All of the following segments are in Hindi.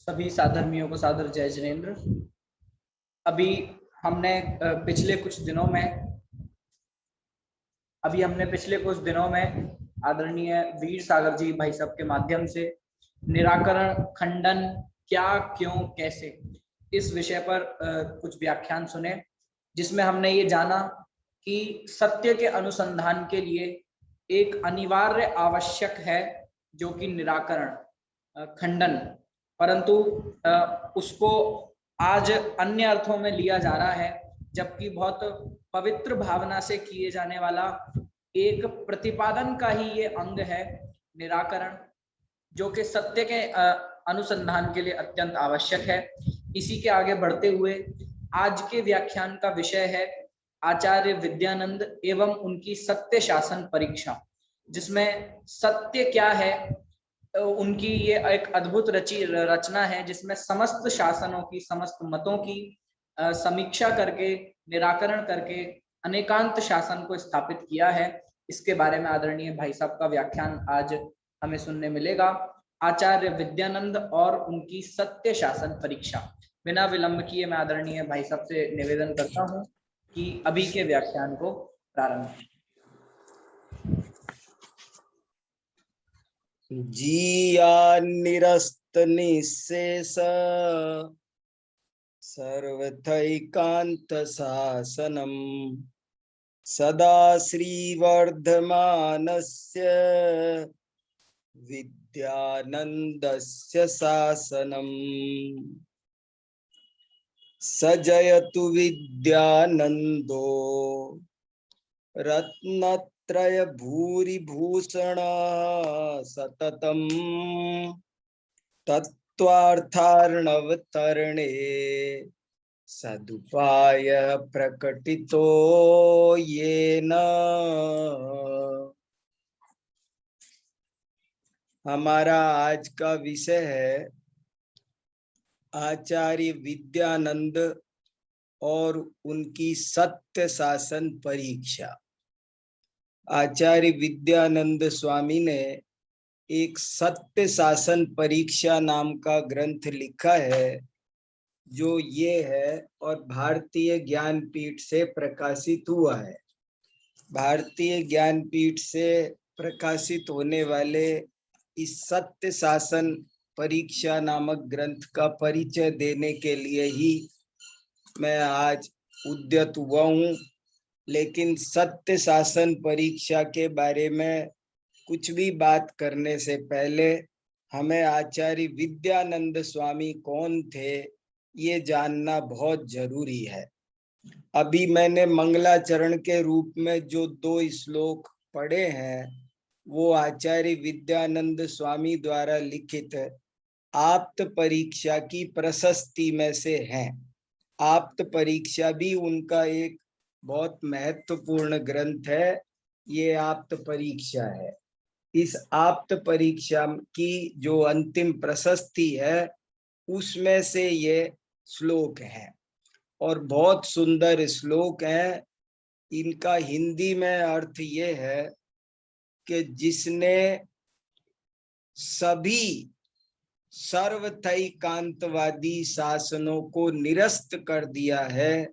सभी साधर्मियों को सादर जय जिनेन्द्र। अभी हमने पिछले कुछ दिनों में आदरणीय वीर सागर जी भाई साहब के माध्यम से निराकरण, खंडन, क्या, क्यों, कैसे, इस विषय पर कुछ व्याख्यान सुने, जिसमें हमने ये जाना कि सत्य के अनुसंधान के लिए एक अनिवार्य आवश्यक है जो कि निराकरण, खंडन, परंतु उसको आज अन्य अर्थों में लिया जा रहा है, जबकि बहुत पवित्र भावना से किए जाने वाला एक प्रतिपादन का ही ये अंग है निराकरण, जो कि सत्य के अनुसंधान के लिए अत्यंत आवश्यक है। इसी के आगे बढ़ते हुए आज के व्याख्यान का विषय है आचार्य विद्यानंद एवं उनकी सत्य शासन परीक्षा, जिसमें सत्य क्या है, उनकी ये एक अद्भुत रचना है जिसमें समस्त शासनों की, समस्त मतों की समीक्षा करके, निराकरण करके अनेकांत शासन को स्थापित किया है। इसके बारे में आदरणीय भाई साहब का व्याख्यान आज हमें सुनने मिलेगा। आचार्य विद्यानंद और उनकी सत्य शासन परीक्षा। बिना विलंब किए मैं आदरणीय भाई साहब से निवेदन करता हूं कि अभी के व्याख्यान को प्रारंभ। जीया निरस्त निःशेष सर्वथैकान्त शासनम् सदा श्रीवर्धमानस्य विद्यानन्दस्य शासनम् सजयतु विद्यानन्दो रत्नत्रय भूरिभूषण सततम् तत्त्वार्थार्णवतरणे सदुपाय प्रकटितो येन। हमारा आज का विषय है आचार्य विद्यानंद और उनकी सत्य शासन परीक्षा। आचार्य विद्यानंद स्वामी ने एक सत्य शासन परीक्षा नाम का ग्रंथ लिखा है, जो ये है और भारतीय ज्ञानपीठ से प्रकाशित हुआ है। भारतीय ज्ञानपीठ से प्रकाशित होने वाले इस सत्य शासन परीक्षा नामक ग्रंथ का परिचय देने के लिए ही मैं आज उद्यत हुआ हूँ। लेकिन सत्य शासन परीक्षा के बारे में कुछ भी बात करने से पहले हमें आचार्य विद्यानंद स्वामी कौन थे ये जानना बहुत जरूरी है। अभी मैंने मंगलाचरण के रूप में जो 2 श्लोक पढ़े हैं वो आचार्य विद्यानंद स्वामी द्वारा लिखित आप्त परीक्षा की प्रशस्ति में से हैं। आप्त परीक्षा भी उनका एक बहुत महत्वपूर्ण ग्रंथ है। ये आप्त परीक्षा है। इस आप्त परीक्षा की जो अंतिम प्रशस्ति है उसमें से ये श्लोक है और बहुत सुंदर श्लोक है। इनका हिंदी में अर्थ ये है कि जिसने सभी सर्वथैकांतवादी शासनों को निरस्त कर दिया है,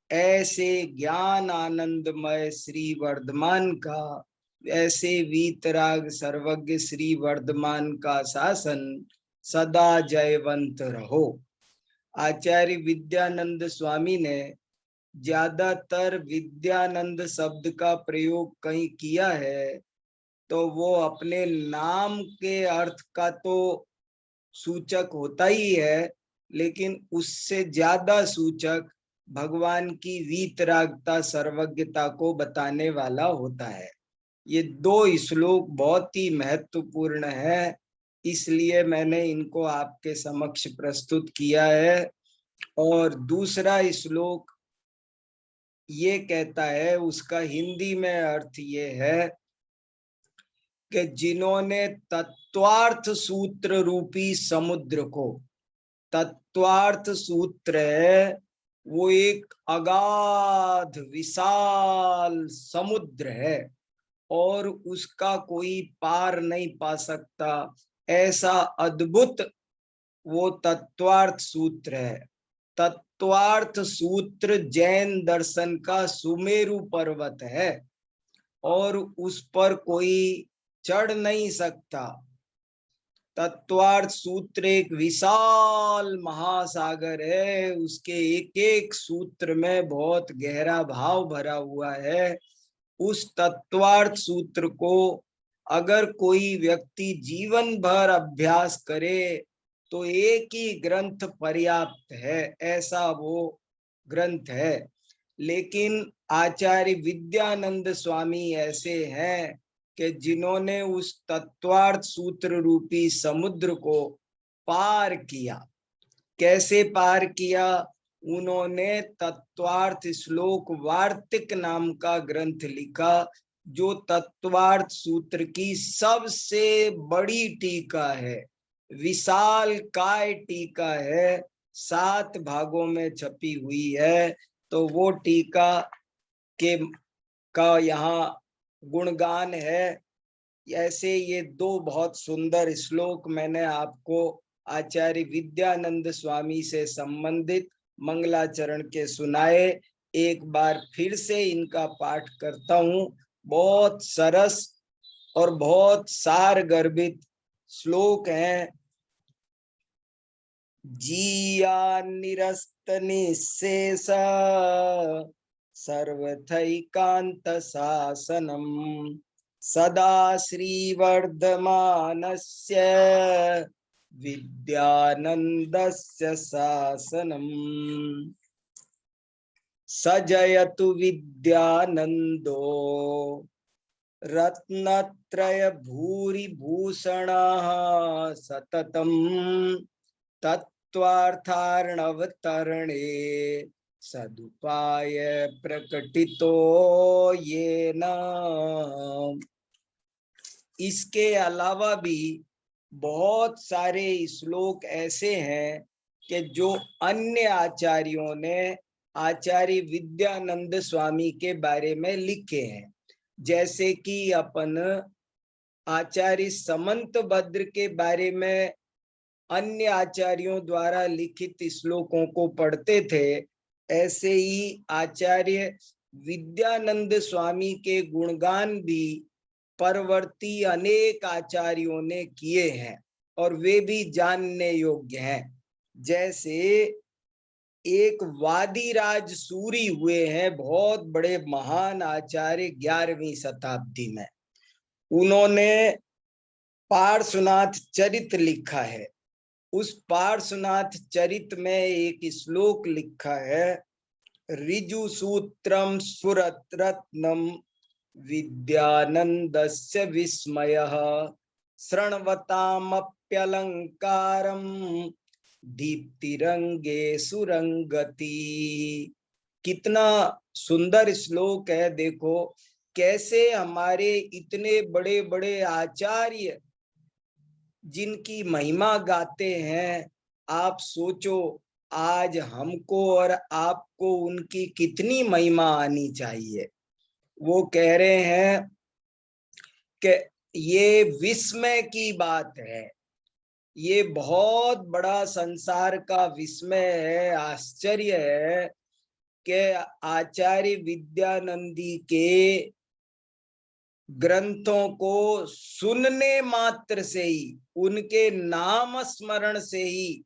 ऐसे ज्ञान आनंदमय श्री वर्धमान का, ऐसे वीतराग सर्वज्ञ श्री वर्धमान का शासन सदा जयवंत रहो। आचार्य विद्यानंद स्वामी ने ज्यादातर विद्यानंद शब्द का प्रयोग कहीं किया है तो वो अपने नाम के अर्थ का तो सूचक होता ही है, लेकिन उससे ज्यादा सूचक भगवान की वीतरागता, सर्वज्ञता को बताने वाला होता है। ये 2 श्लोक बहुत ही महत्वपूर्ण है, इसलिए मैंने इनको आपके समक्ष प्रस्तुत किया है। और दूसरा श्लोक ये कहता है, उसका हिंदी में अर्थ ये है कि जिन्होंने तत्वार्थ सूत्र रूपी समुद्र को, तत्वार्थ सूत्र है वो एक अगाध विशाल समुद्र है और उसका कोई पार नहीं पा सकता, ऐसा अद्भुत वो तत्वार्थ सूत्र है। तत्वार्थ सूत्र जैन दर्शन का सुमेरु पर्वत है और उस पर कोई चढ़ नहीं सकता। तत्वार्थ सूत्र एक विशाल महासागर है, उसके एक एक सूत्र में बहुत गहरा भाव भरा हुआ है। उस तत्वार्थ सूत्र को अगर कोई व्यक्ति जीवन भर अभ्यास करे तो एक ही ग्रंथ पर्याप्त है, ऐसा वो ग्रंथ है। लेकिन आचार्य विद्यानंद स्वामी ऐसे हैं कि जिन्होंने उस तत्वार्थ सूत्र रूपी समुद्र को पार किया। कैसे पार किया? उन्होंने तत्वार्थ श्लोक वार्तिक नाम का ग्रंथ लिखा, जो तत्वार्थ सूत्र की सबसे बड़ी टीका है, विशाल काय टीका है, 7 भागों में छपी हुई है। तो वो टीका के का यहाँ गुणगान है। ऐसे ये 2 बहुत सुंदर श्लोक मैंने आपको आचार्य विद्यानंद स्वामी से संबंधित मंगलाचरण के सुनाए। एक बार फिर से इनका पाठ करता हूँ। बहुत सरस और बहुत सार गर्भित श्लोक हैं। जिया निरस्त निशेष सर्वथैकांत शासनम सदा श्रीवर्धमानस्य विद्यानन्दस्य शासनम सजयतु विद्यानन्दो रत्नत्रय भूरिभूषणः सततं तत्त्वार्थार्णवतरणे सदुपाय प्रकटितो येन। इसके अलावा भी बहुत सारे श्लोक ऐसे हैं कि जो अन्य आचार्यों ने आचार्य विद्यानंद स्वामी के बारे में लिखे हैं। जैसे कि अपन आचार्य समंत भद्र के बारे में अन्य आचार्यों द्वारा लिखित श्लोकों को पढ़ते थे, ऐसे ही आचार्य विद्यानंद स्वामी के गुणगान भी परवर्ती अनेक आचार्यों ने किए हैं और वे भी जानने योग्य हैं। जैसे एक वादिराज सूरी हुए हैं, बहुत बड़े महान आचार्य 11वीं शताब्दी में। उन्होंने पार्श्वनाथ चरित लिखा है। उस पार्श्वनाथ चरित में एक श्लोक लिखा है, ऋजु सूत्रम स्फुरत रत्नम विद्यानन्दस्य विस्मयः शृण्वतामप्यलङ्कारं दीप्तिरंगे सुरंगति। कितना सुंदर श्लोक है। देखो कैसे हमारे इतने बड़े बड़े आचार्य जिनकी महिमा गाते हैं। आप सोचो आज हमको और आपको उनकी कितनी महिमा आनी चाहिए। वो कह रहे हैं कि ये विस्मय की बात है, ये बहुत बड़ा संसार का विस्मय है, आश्चर्य है कि आचार्य विद्यानंदी के ग्रंथों को सुनने मात्र से ही, उनके नाम स्मरण से ही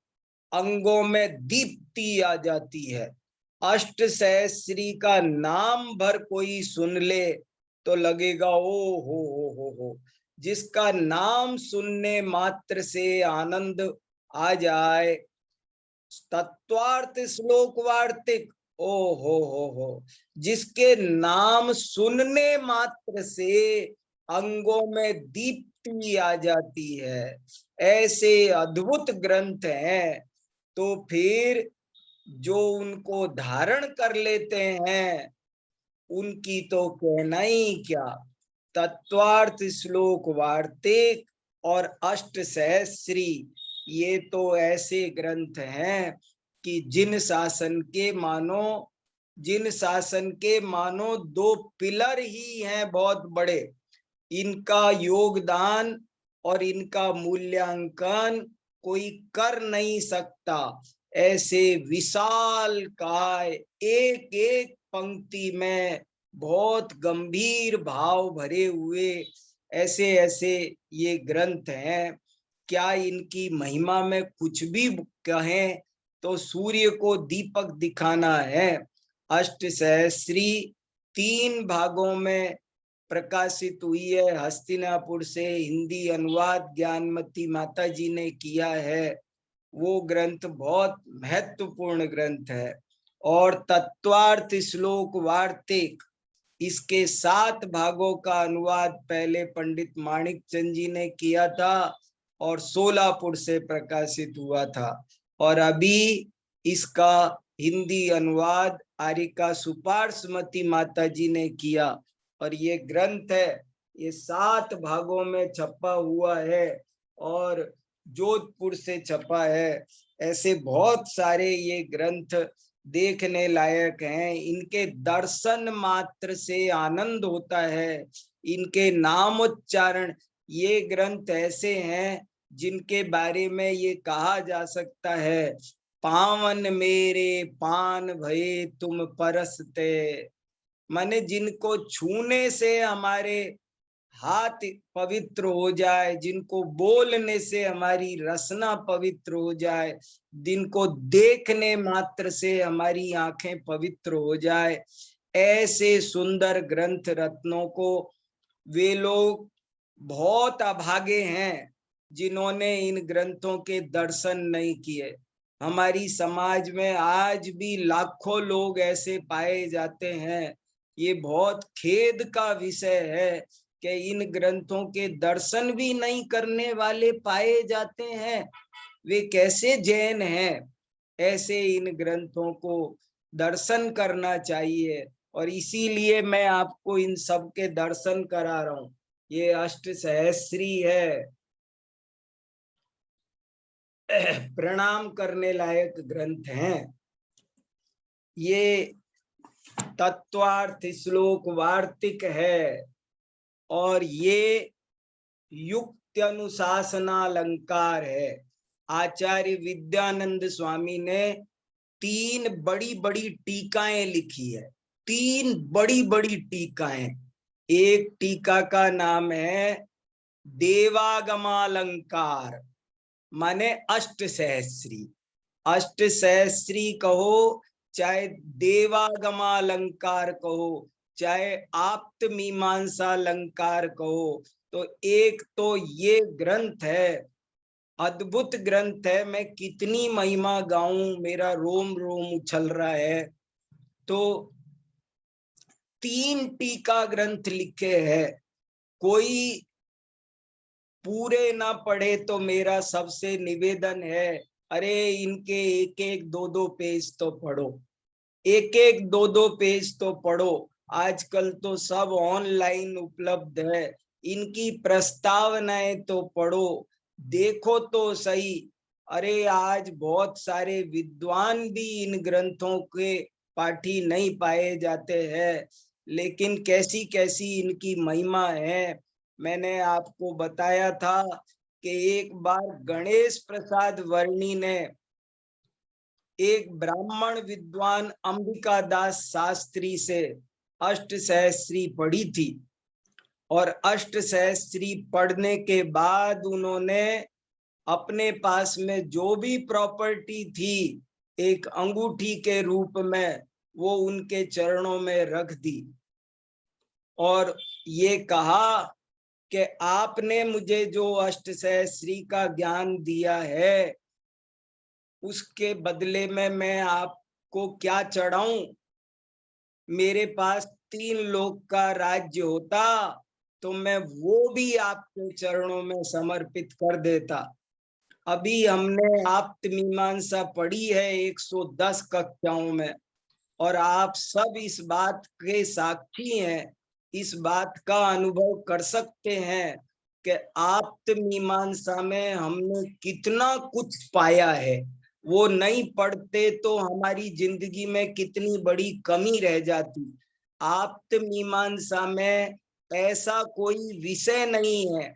अंगों में दीप्ति आ जाती है। अष्ट सहस्री का नाम भर कोई सुन ले तो लगेगा ओ हो। जिसका नाम सुनने मात्र से आनंद आ जाए, तत्वार्थ श्लोक वार्तिक ओ हो, जिसके नाम सुनने मात्र से अंगों में दीप्ति आ जाती है, ऐसे अद्भुत ग्रंथ हैं। तो फिर जो उनको धारण कर लेते हैं उनकी तो कहना ही क्या। तत्वार्थ श्लोक वार्तिक और अष्ट सहस्री, ये तो ऐसे ग्रंथ हैं कि जिन शासन के मानो 2 पिलर ही हैं बहुत बड़े। इनका योगदान और इनका मूल्यांकन कोई कर नहीं सकता। ऐसे विशाल काय एक एक पंक्ति में बहुत गंभीर भाव भरे हुए ऐसे ऐसे ये ग्रंथ हैं। क्या इनकी महिमा में कुछ भी कहें तो सूर्य को दीपक दिखाना है। अष्टसहस्री 3 भागों में प्रकाशित हुई है। हस्तिनापुर से हिंदी अनुवाद ज्ञानमती माता जी ने किया है। वो ग्रंथ बहुत महत्वपूर्ण ग्रंथ है। और तत्वार्थ श्लोक वार्तिक, इसके 7 भागों का अनुवाद पहले पंडित माणिक चंद जी ने किया था और सोलापुर से प्रकाशित हुआ था। और अभी इसका हिंदी अनुवाद आरिका सुपार्श्वमती माता जी ने किया। और ये ग्रंथ है, ये 7 भागों में छपा हुआ है और जोधपुर से छपा है। ऐसे बहुत सारे ये ग्रंथ देखने लायक हैं। इनके दर्शन मात्र से आनंद होता है। इनके नामोच्चारण, ये ग्रंथ ऐसे हैं जिनके बारे में ये कहा जा सकता है, पावन मेरे पान भये तुम परसते। माने जिनको छूने से हमारे हाथ पवित्र हो जाए, जिनको बोलने से हमारी रसना पवित्र हो जाए, जिनको देखने मात्र से हमारी आंखें पवित्र हो जाए, ऐसे सुंदर ग्रंथ रत्नों को वे लोग बहुत अभागे हैं जिन्होंने इन ग्रंथों के दर्शन नहीं किए। हमारी समाज में आज भी लाखों लोग ऐसे पाए जाते हैं। ये बहुत खेद का विषय है कि इन ग्रंथों के दर्शन भी नहीं करने वाले पाए जाते हैं। वे कैसे जैन हैं? ऐसे इन ग्रंथों को दर्शन करना चाहिए और इसीलिए मैं आपको इन सब के दर्शन करा रहा हूं। ये अष्टसहस्री है, प्रणाम करने लायक ग्रंथ हैं। ये तत्वार्थ श्लोक वार्तिक है और ये युक्त अनुशासनालंकार है। आचार्य विद्यानंद स्वामी ने 3 बड़ी बड़ी टीकाएं लिखी है। 3 बड़ी बड़ी टीकाएं। एक टीका का नाम है देवागमालंकार, माने अष्टसहस्री। अष्टसहस्री कहो चाहे देवागमालंकार कहो चाहे आप्त मीमांसा अलंकार कहो, तो एक तो ये ग्रंथ है, अद्भुत ग्रंथ है। मैं कितनी महिमा गाऊं, मेरा रोम रोम उछल रहा है। तो 3 टीका ग्रंथ लिखे हैं। कोई पूरे ना पढ़े तो मेरा सबसे निवेदन है, अरे इनके एक एक 2-2 पेज तो पढ़ो, एक एक 2-2 पेज तो पढ़ो। आजकल तो सब ऑनलाइन उपलब्ध है। इनकी प्रस्तावनाएं तो पढ़ो, देखो तो सही। अरे आज बहुत सारे विद्वान भी इन ग्रंथों के पाठी नहीं पाए जाते हैं, लेकिन कैसी कैसी इनकी महिमा है। मैंने आपको बताया था कि एक बार गणेश प्रसाद वर्णी ने एक ब्राह्मण विद्वान अंबिका दास शास्त्री से अष्टसहस्री पढ़ी थी और अष्टसहस्री पढ़ने के बाद उन्होंने अपने पास में जो भी प्रॉपर्टी थी एक अंगूठी के रूप में वो उनके चरणों में रख दी और ये कहा कि आपने मुझे जो अष्टसहस्री का ज्ञान दिया है उसके बदले में मैं आपको क्या चढ़ाऊं। मेरे पास 3 लोक का राज्य होता तो मैं वो भी आपके चरणों में समर्पित कर देता। अभी हमने आप्त मीमांसा पढ़ी है 110 कक्षाओं में और आप सब इस बात के साक्षी हैं, इस बात का अनुभव कर सकते हैं कि आप्त मीमांसा में हमने कितना कुछ पाया है। वो नहीं पढ़ते तो हमारी जिंदगी में कितनी बड़ी कमी रह जाती। आप्त मीमांसा में ऐसा कोई विषय नहीं है,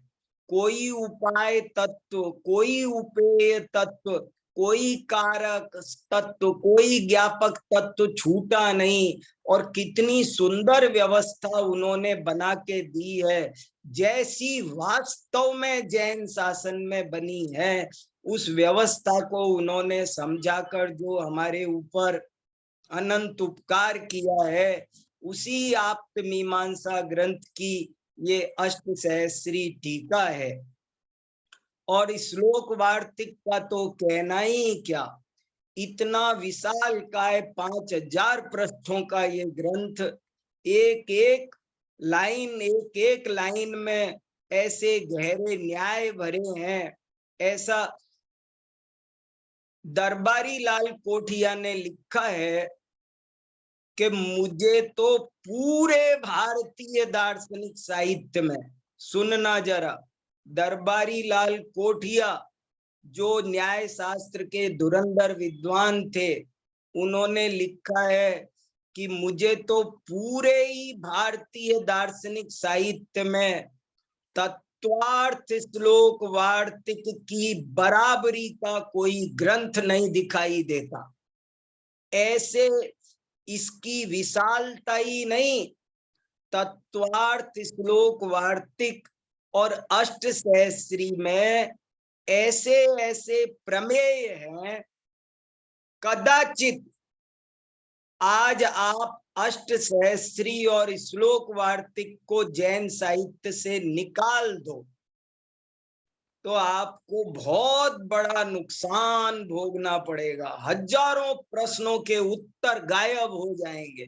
कोई उपाय तत्व, कोई उपेय तत्व, कोई कारक तत्व, कोई ज्ञापक तत्व छूटा नहीं। और कितनी सुंदर व्यवस्था उन्होंने बना के दी है, जैसी वास्तव में जैन शासन में बनी है, उस व्यवस्था को उन्होंने समझाकर जो हमारे ऊपर अनंत उपकार किया है, उसी आप्त मीमांसा ग्रंथ की ये अष्टसहस्री टीका है। और श्लोक वार्तिक का तो कहना ही क्या, इतना विशाल काय 5000 पृष्ठों का ये ग्रंथ, एक एक लाइन में ऐसे गहरे न्याय भरे हैं। ऐसा दरबारी लाल कोठिया ने लिखा है कि मुझे तो पूरे भारतीय दार्शनिक साहित्य में, सुनना जरा, दरबारी लाल कोठिया जो न्याय शास्त्र के धुरंधर विद्वान थे, उन्होंने लिखा है कि मुझे तो पूरे ही भारतीय दार्शनिक साहित्य में तत्वार्थ श्लोक वार्तिक की बराबरी का कोई ग्रंथ नहीं दिखाई देता। ऐसे इसकी विशालता ही नहीं, तत्वार्थ श्लोक वार्तिक और अष्टसहस्री में ऐसे ऐसे प्रमेय हैं, कदाचित आज आप अष्टसहस्री और श्लोक वार्तिक को जैन साहित्य से निकाल दो तो आपको बहुत बड़ा नुकसान भोगना पड़ेगा। हजारों प्रश्नों के उत्तर गायब हो जाएंगे।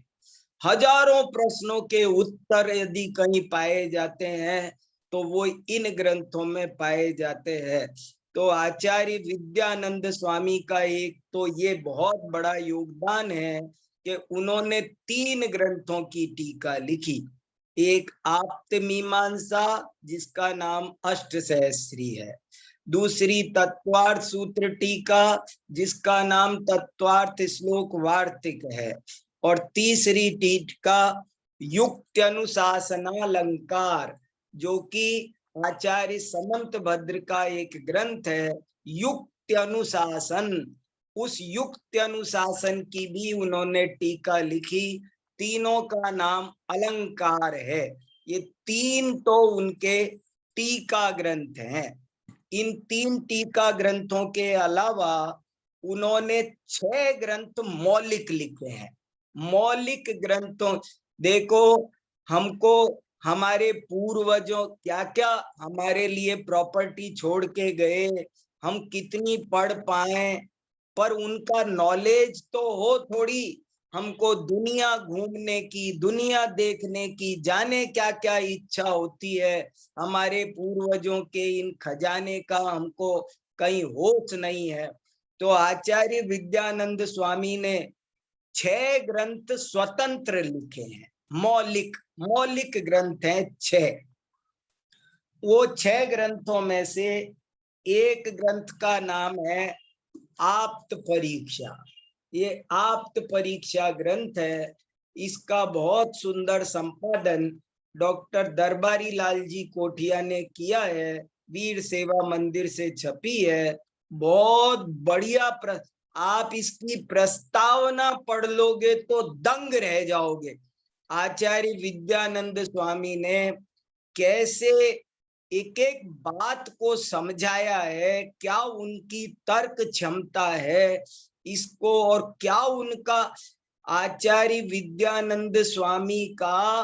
हजारों प्रश्नों के उत्तर यदि कहीं पाए जाते हैं तो वो इन ग्रंथों में पाए जाते हैं। तो आचार्य विद्यानंद स्वामी का एक तो ये बहुत बड़ा योगदान है कि उन्होंने 3 ग्रंथों की टीका लिखी। एक आप्त मीमांसा जिसका नाम अष्टसहस्री है, दूसरी तत्वार्थ सूत्र टीका जिसका नाम तत्वार्थ श्लोक वार्तिक है, और तीसरी टीका युक्त अनुशासनालंकार जो कि आचार्य समंत भद्र का एक ग्रंथ है, युक्त अनुशासन। उस युक्त अनुशासन की भी उन्होंने टीका लिखी। तीनों का नाम अलंकार है। ये 3 तो उनके टीका ग्रंथ हैं। इन 3 टीका ग्रंथों के अलावा उन्होंने 6 ग्रंथ मौलिक लिखे हैं। मौलिक ग्रंथों, देखो हमको हमारे पूर्वजों क्या क्या हमारे लिए प्रॉपर्टी छोड़ के गए, हम कितनी पढ़ पाए, पर उनका नॉलेज तो हो थोड़ी। हमको दुनिया घूमने की, दुनिया देखने की, जाने क्या क्या इच्छा होती है। हमारे पूर्वजों के इन खजाने का हमको कहीं होश नहीं है। तो आचार्य विद्यानंद स्वामी ने 6 ग्रंथ स्वतंत्र लिखे हैं, मौलिक ग्रंथ हैं 6। वो 6 ग्रंथों में से एक ग्रंथ का नाम है आप्त परीक्षा। ये आप्त परीक्षा ग्रंथ है। इसका बहुत सुंदर संपादन डॉक्टर दरबारी लाल जी कोठिया ने किया है, वीर सेवा मंदिर से छपी है। बहुत बढ़िया आप इसकी प्रस्तावना पढ़ लोगे तो दंग रह जाओगे। आचार्य विद्यानंद स्वामी ने कैसे एक एक बात को समझाया है, क्या उनकी तर्क क्षमता है इसको, और क्या उनका आचार्य विद्यानंद स्वामी का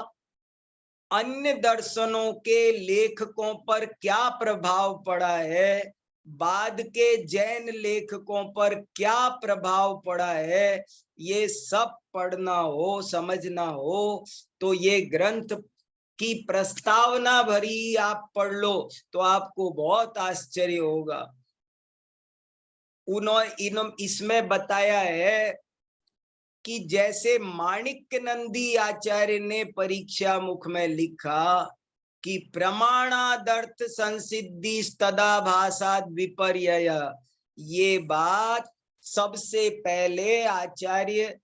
अन्य दर्शनों के लेखकों पर क्या प्रभाव पड़ा है, बाद के जैन लेखकों पर क्या प्रभाव पड़ा है। ये सब पढ़ना हो, समझना हो तो ये ग्रंथ की प्रस्तावना भरी आप पढ़ लो तो आपको बहुत आश्चर्य होगा। उन्होंने इसमें बताया है कि जैसे माणिक्य नंदी आचार्य ने परीक्षा मुख में लिखा कि प्रमाणादर्थ संसिद्धि तदा भाषाद विपर्यय, ये बात सबसे पहले आचार्य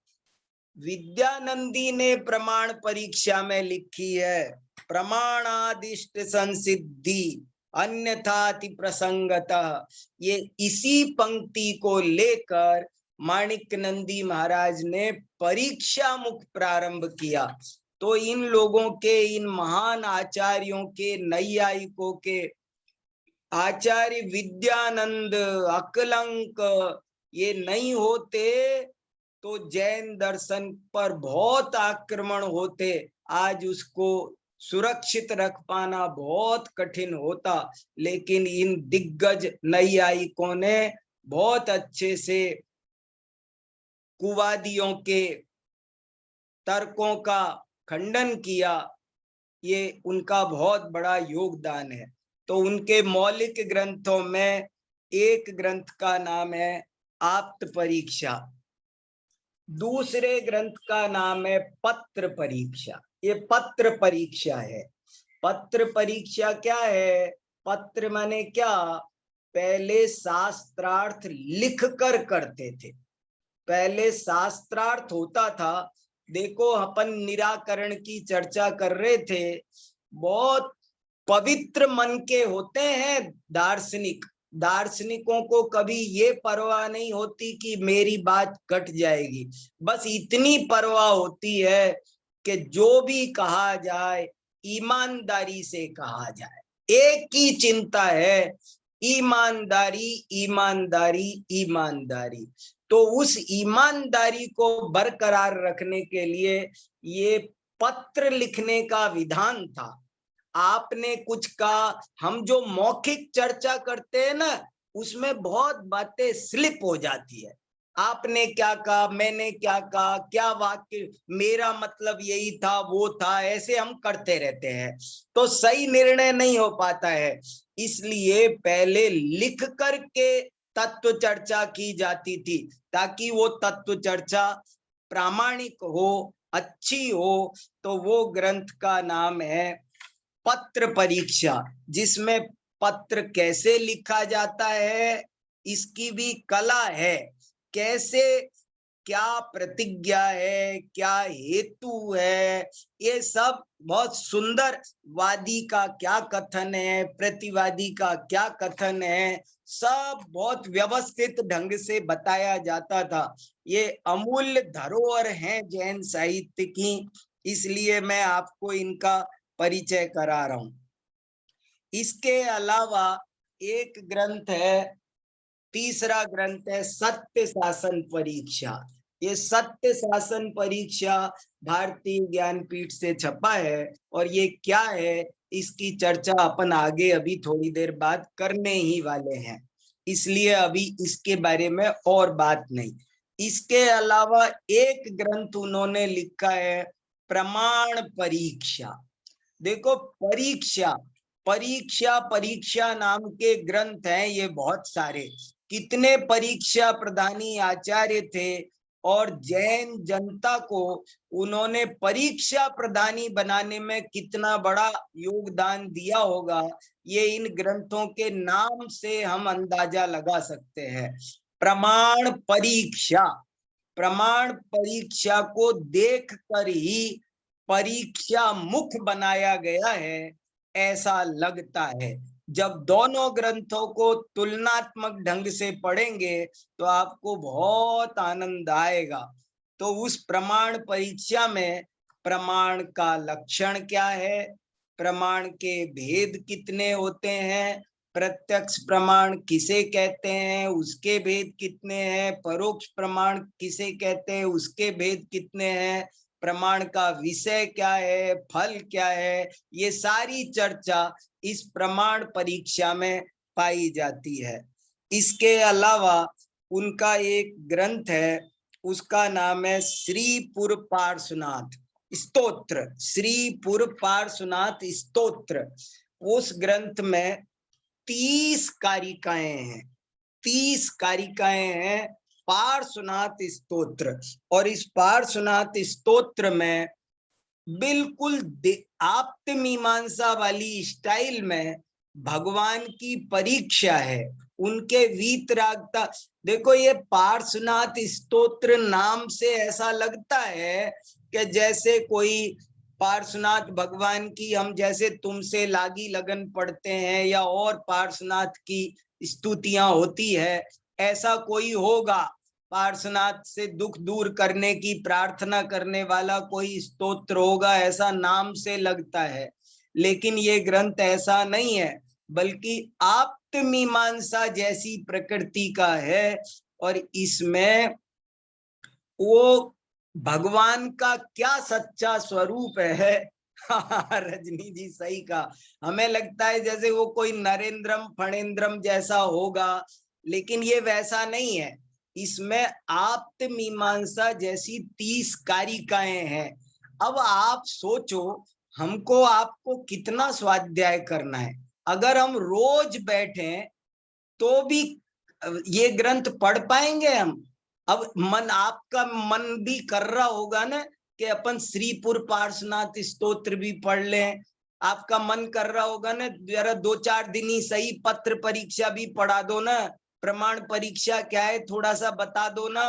विद्यानंदी ने प्रमाण परीक्षा में लिखी है। प्रमाणादिष्ट संसिद्धि, अन्यथाति प्रसंगतः। ये इसी पंक्ति को लेकर माणिक नंदी महाराज ने परीक्षा मुख प्रारंभ किया। तो इन लोगों के, इन महान आचार्यों के, नैयायिकों के, आचार्य विद्यानंद, अकलंक, ये नहीं होते तो जैन दर्शन पर बहुत आक्रमण होते। आज उसको सुरक्षित रख पाना बहुत कठिन होता, लेकिन इन दिग्गज नैयायिकों ने बहुत अच्छे से कुवादियों के तर्कों का खंडन किया। ये उनका बहुत बड़ा योगदान है। तो उनके मौलिक ग्रंथों में एक ग्रंथ का नाम है आप्त परीक्षा, दूसरे ग्रंथ का नाम है पत्र परीक्षा। ये पत्र परीक्षा है। पत्र परीक्षा क्या है? पत्र माने क्या? पहले शास्त्रार्थ लिख कर करते थे। पहले शास्त्रार्थ होता था। देखो, अपन निराकरण की चर्चा कर रहे थे। बहुत पवित्र मन के होते हैं दार्शनिक। दार्शनिकों को कभी ये परवाह नहीं होती कि मेरी बात कट जाएगी। बस इतनी परवाह होती है कि जो भी कहा जाए ईमानदारी से कहा जाए। एक ही चिंता है, ईमानदारी, ईमानदारी, ईमानदारी। तो उस ईमानदारी को बरकरार रखने के लिए ये पत्र लिखने का विधान था। आपने कुछ कहा, हम जो मौखिक चर्चा करते हैं ना, उसमें बहुत बातें स्लिप हो जाती है। आपने क्या कहा, मैंने क्या कहा, क्या वाक्य, मेरा मतलब यही था, वो था, ऐसे हम करते रहते हैं तो सही निर्णय नहीं हो पाता है। इसलिए पहले लिख करके तत्व चर्चा की जाती थी, ताकि वो तत्व चर्चा प्रामाणिक हो, अच्छी हो। तो वो ग्रंथ का नाम है पत्र परीक्षा, जिसमें पत्र कैसे लिखा जाता है इसकी भी कला है। कैसे, क्या प्रतिज्ञा है, क्या हेतु है, ये सब बहुत सुंदर। वादी का क्या कथन है, प्रतिवादी का क्या कथन है, सब बहुत व्यवस्थित ढंग से बताया जाता था। ये अमूल्य धरोहर हैं जैन साहित्य की, इसलिए मैं आपको इनका परिचय करा रहा हूं। इसके अलावा एक ग्रंथ है, तीसरा ग्रंथ है सत्य शासन परीक्षा। ये सत्य शासन परीक्षा भारतीय ज्ञानपीठ से छपा है। और ये क्या है, इसकी चर्चा अपन आगे अभी थोड़ी देर बाद करने ही वाले हैं, इसलिए अभी इसके बारे में और बात नहीं। इसके अलावा एक ग्रंथ उन्होंने लिखा है प्रमाण परीक्षा। देखो, परीक्षा परीक्षा परीक्षा नाम के ग्रंथ हैं ये बहुत सारे। कितने परीक्षा प्रदानी आचार्य थे और जैन जनता को उन्होंने परीक्षा प्रदानी बनाने में कितना बड़ा योगदान दिया होगा, ये इन ग्रंथों के नाम से हम अंदाजा लगा सकते हैं। प्रमाण परीक्षा, प्रमाण परीक्षा को देखकर ही परीक्षा मुख बनाया गया है ऐसा लगता है। जब दोनों ग्रंथों को तुलनात्मक ढंग से पढ़ेंगे तो आपको बहुत आनंद आएगा। तो उस प्रमाण परीक्षा में प्रमाण का लक्षण क्या है, प्रमाण के भेद कितने होते हैं, प्रत्यक्ष प्रमाण किसे कहते हैं, उसके भेद कितने हैं, परोक्ष प्रमाण किसे कहते हैं, उसके भेद कितने हैं, प्रमाण का विषय क्या है, फल क्या है, ये सारी चर्चा इस प्रमाण परीक्षा में पाई जाती है। इसके अलावा उनका एक ग्रंथ है, उसका नाम है श्रीपुर पार्श्वनाथ स्तोत्र, श्रीपुर पार्श्वनाथ स्तोत्र। उस ग्रंथ में 30 कारिकाएं हैं, 30 कारिकाएं हैं पार्श्वनाथ स्तोत्र। और इस पार्श्वनाथ स्तोत्र में बिल्कुल आप्त मीमांसा वाली स्टाइल में भगवान की परीक्षा है, उनके वीतरागता। देखो, ये पार्श्वनाथ स्तोत्र नाम से ऐसा लगता है कि जैसे कोई पार्श्वनाथ भगवान की हम जैसे तुमसे लागी लगन पढ़ते हैं या और पार्श्वनाथ की स्तुतियां होती है, ऐसा कोई होगा पार्श्वनाथ से दुख दूर करने की प्रार्थना करने वाला कोई स्तोत्र होगा, ऐसा नाम से लगता है। लेकिन ये ग्रंथ ऐसा नहीं है, बल्कि आप्तमीमांसा जैसी प्रकृति का है। और इसमें वो भगवान का क्या सच्चा स्वरूप है रजनी जी सही कहा, हमें लगता है जैसे वो कोई नरेंद्रम फणेंद्रम जैसा होगा, लेकिन ये वैसा नहीं है। इसमें आप्त मीमांसा जैसी 30 कारिकाएं हैं। अब आप सोचो, हमको आपको कितना स्वाध्याय करना है। अगर हम रोज बैठे तो भी ये ग्रंथ पढ़ पाएंगे हम? अब मन, आपका मन भी कर रहा होगा ना कि अपन श्रीपुर पार्श्वनाथ स्तोत्र भी पढ़ लें। आपका मन कर रहा होगा ना, जरा 2-4 दिन ही सही पत्र परीक्षा भी पढ़ा दो ना, प्रमाण परीक्षा क्या है थोड़ा सा बता दो ना।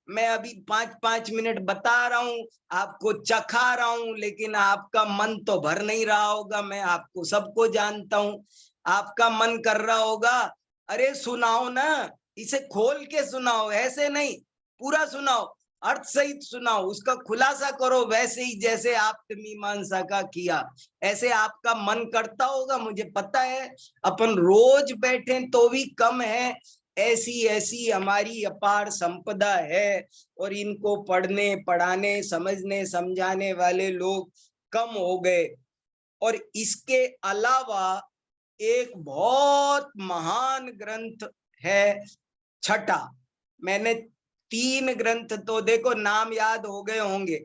मैं अभी 5-5 मिनट बता रहा हूं, आपको चखा रहा हूं, लेकिन आपका मन तो भर नहीं रहा होगा। मैं आपको सबको जानता हूं। आपका मन कर रहा होगा, अरे सुनाओ ना, इसे खोल के सुनाओ, ऐसे नहीं, पूरा सुनाओ, अर्थ सहित सुनाओ, उसका खुलासा करो, वैसे ही जैसे आप मीमांसा का किया, ऐसे आपका मन करता होगा, मुझे पता है। अपन रोज बैठे तो भी कम है, ऐसी ऐसी हमारी अपार संपदा है, और इनको पढ़ने पढ़ाने समझने समझाने वाले लोग कम हो गए। और इसके अलावा एक बहुत महान ग्रंथ है छठा। मैंने 3 ग्रंथ तो देखो नाम याद हो गए होंगे,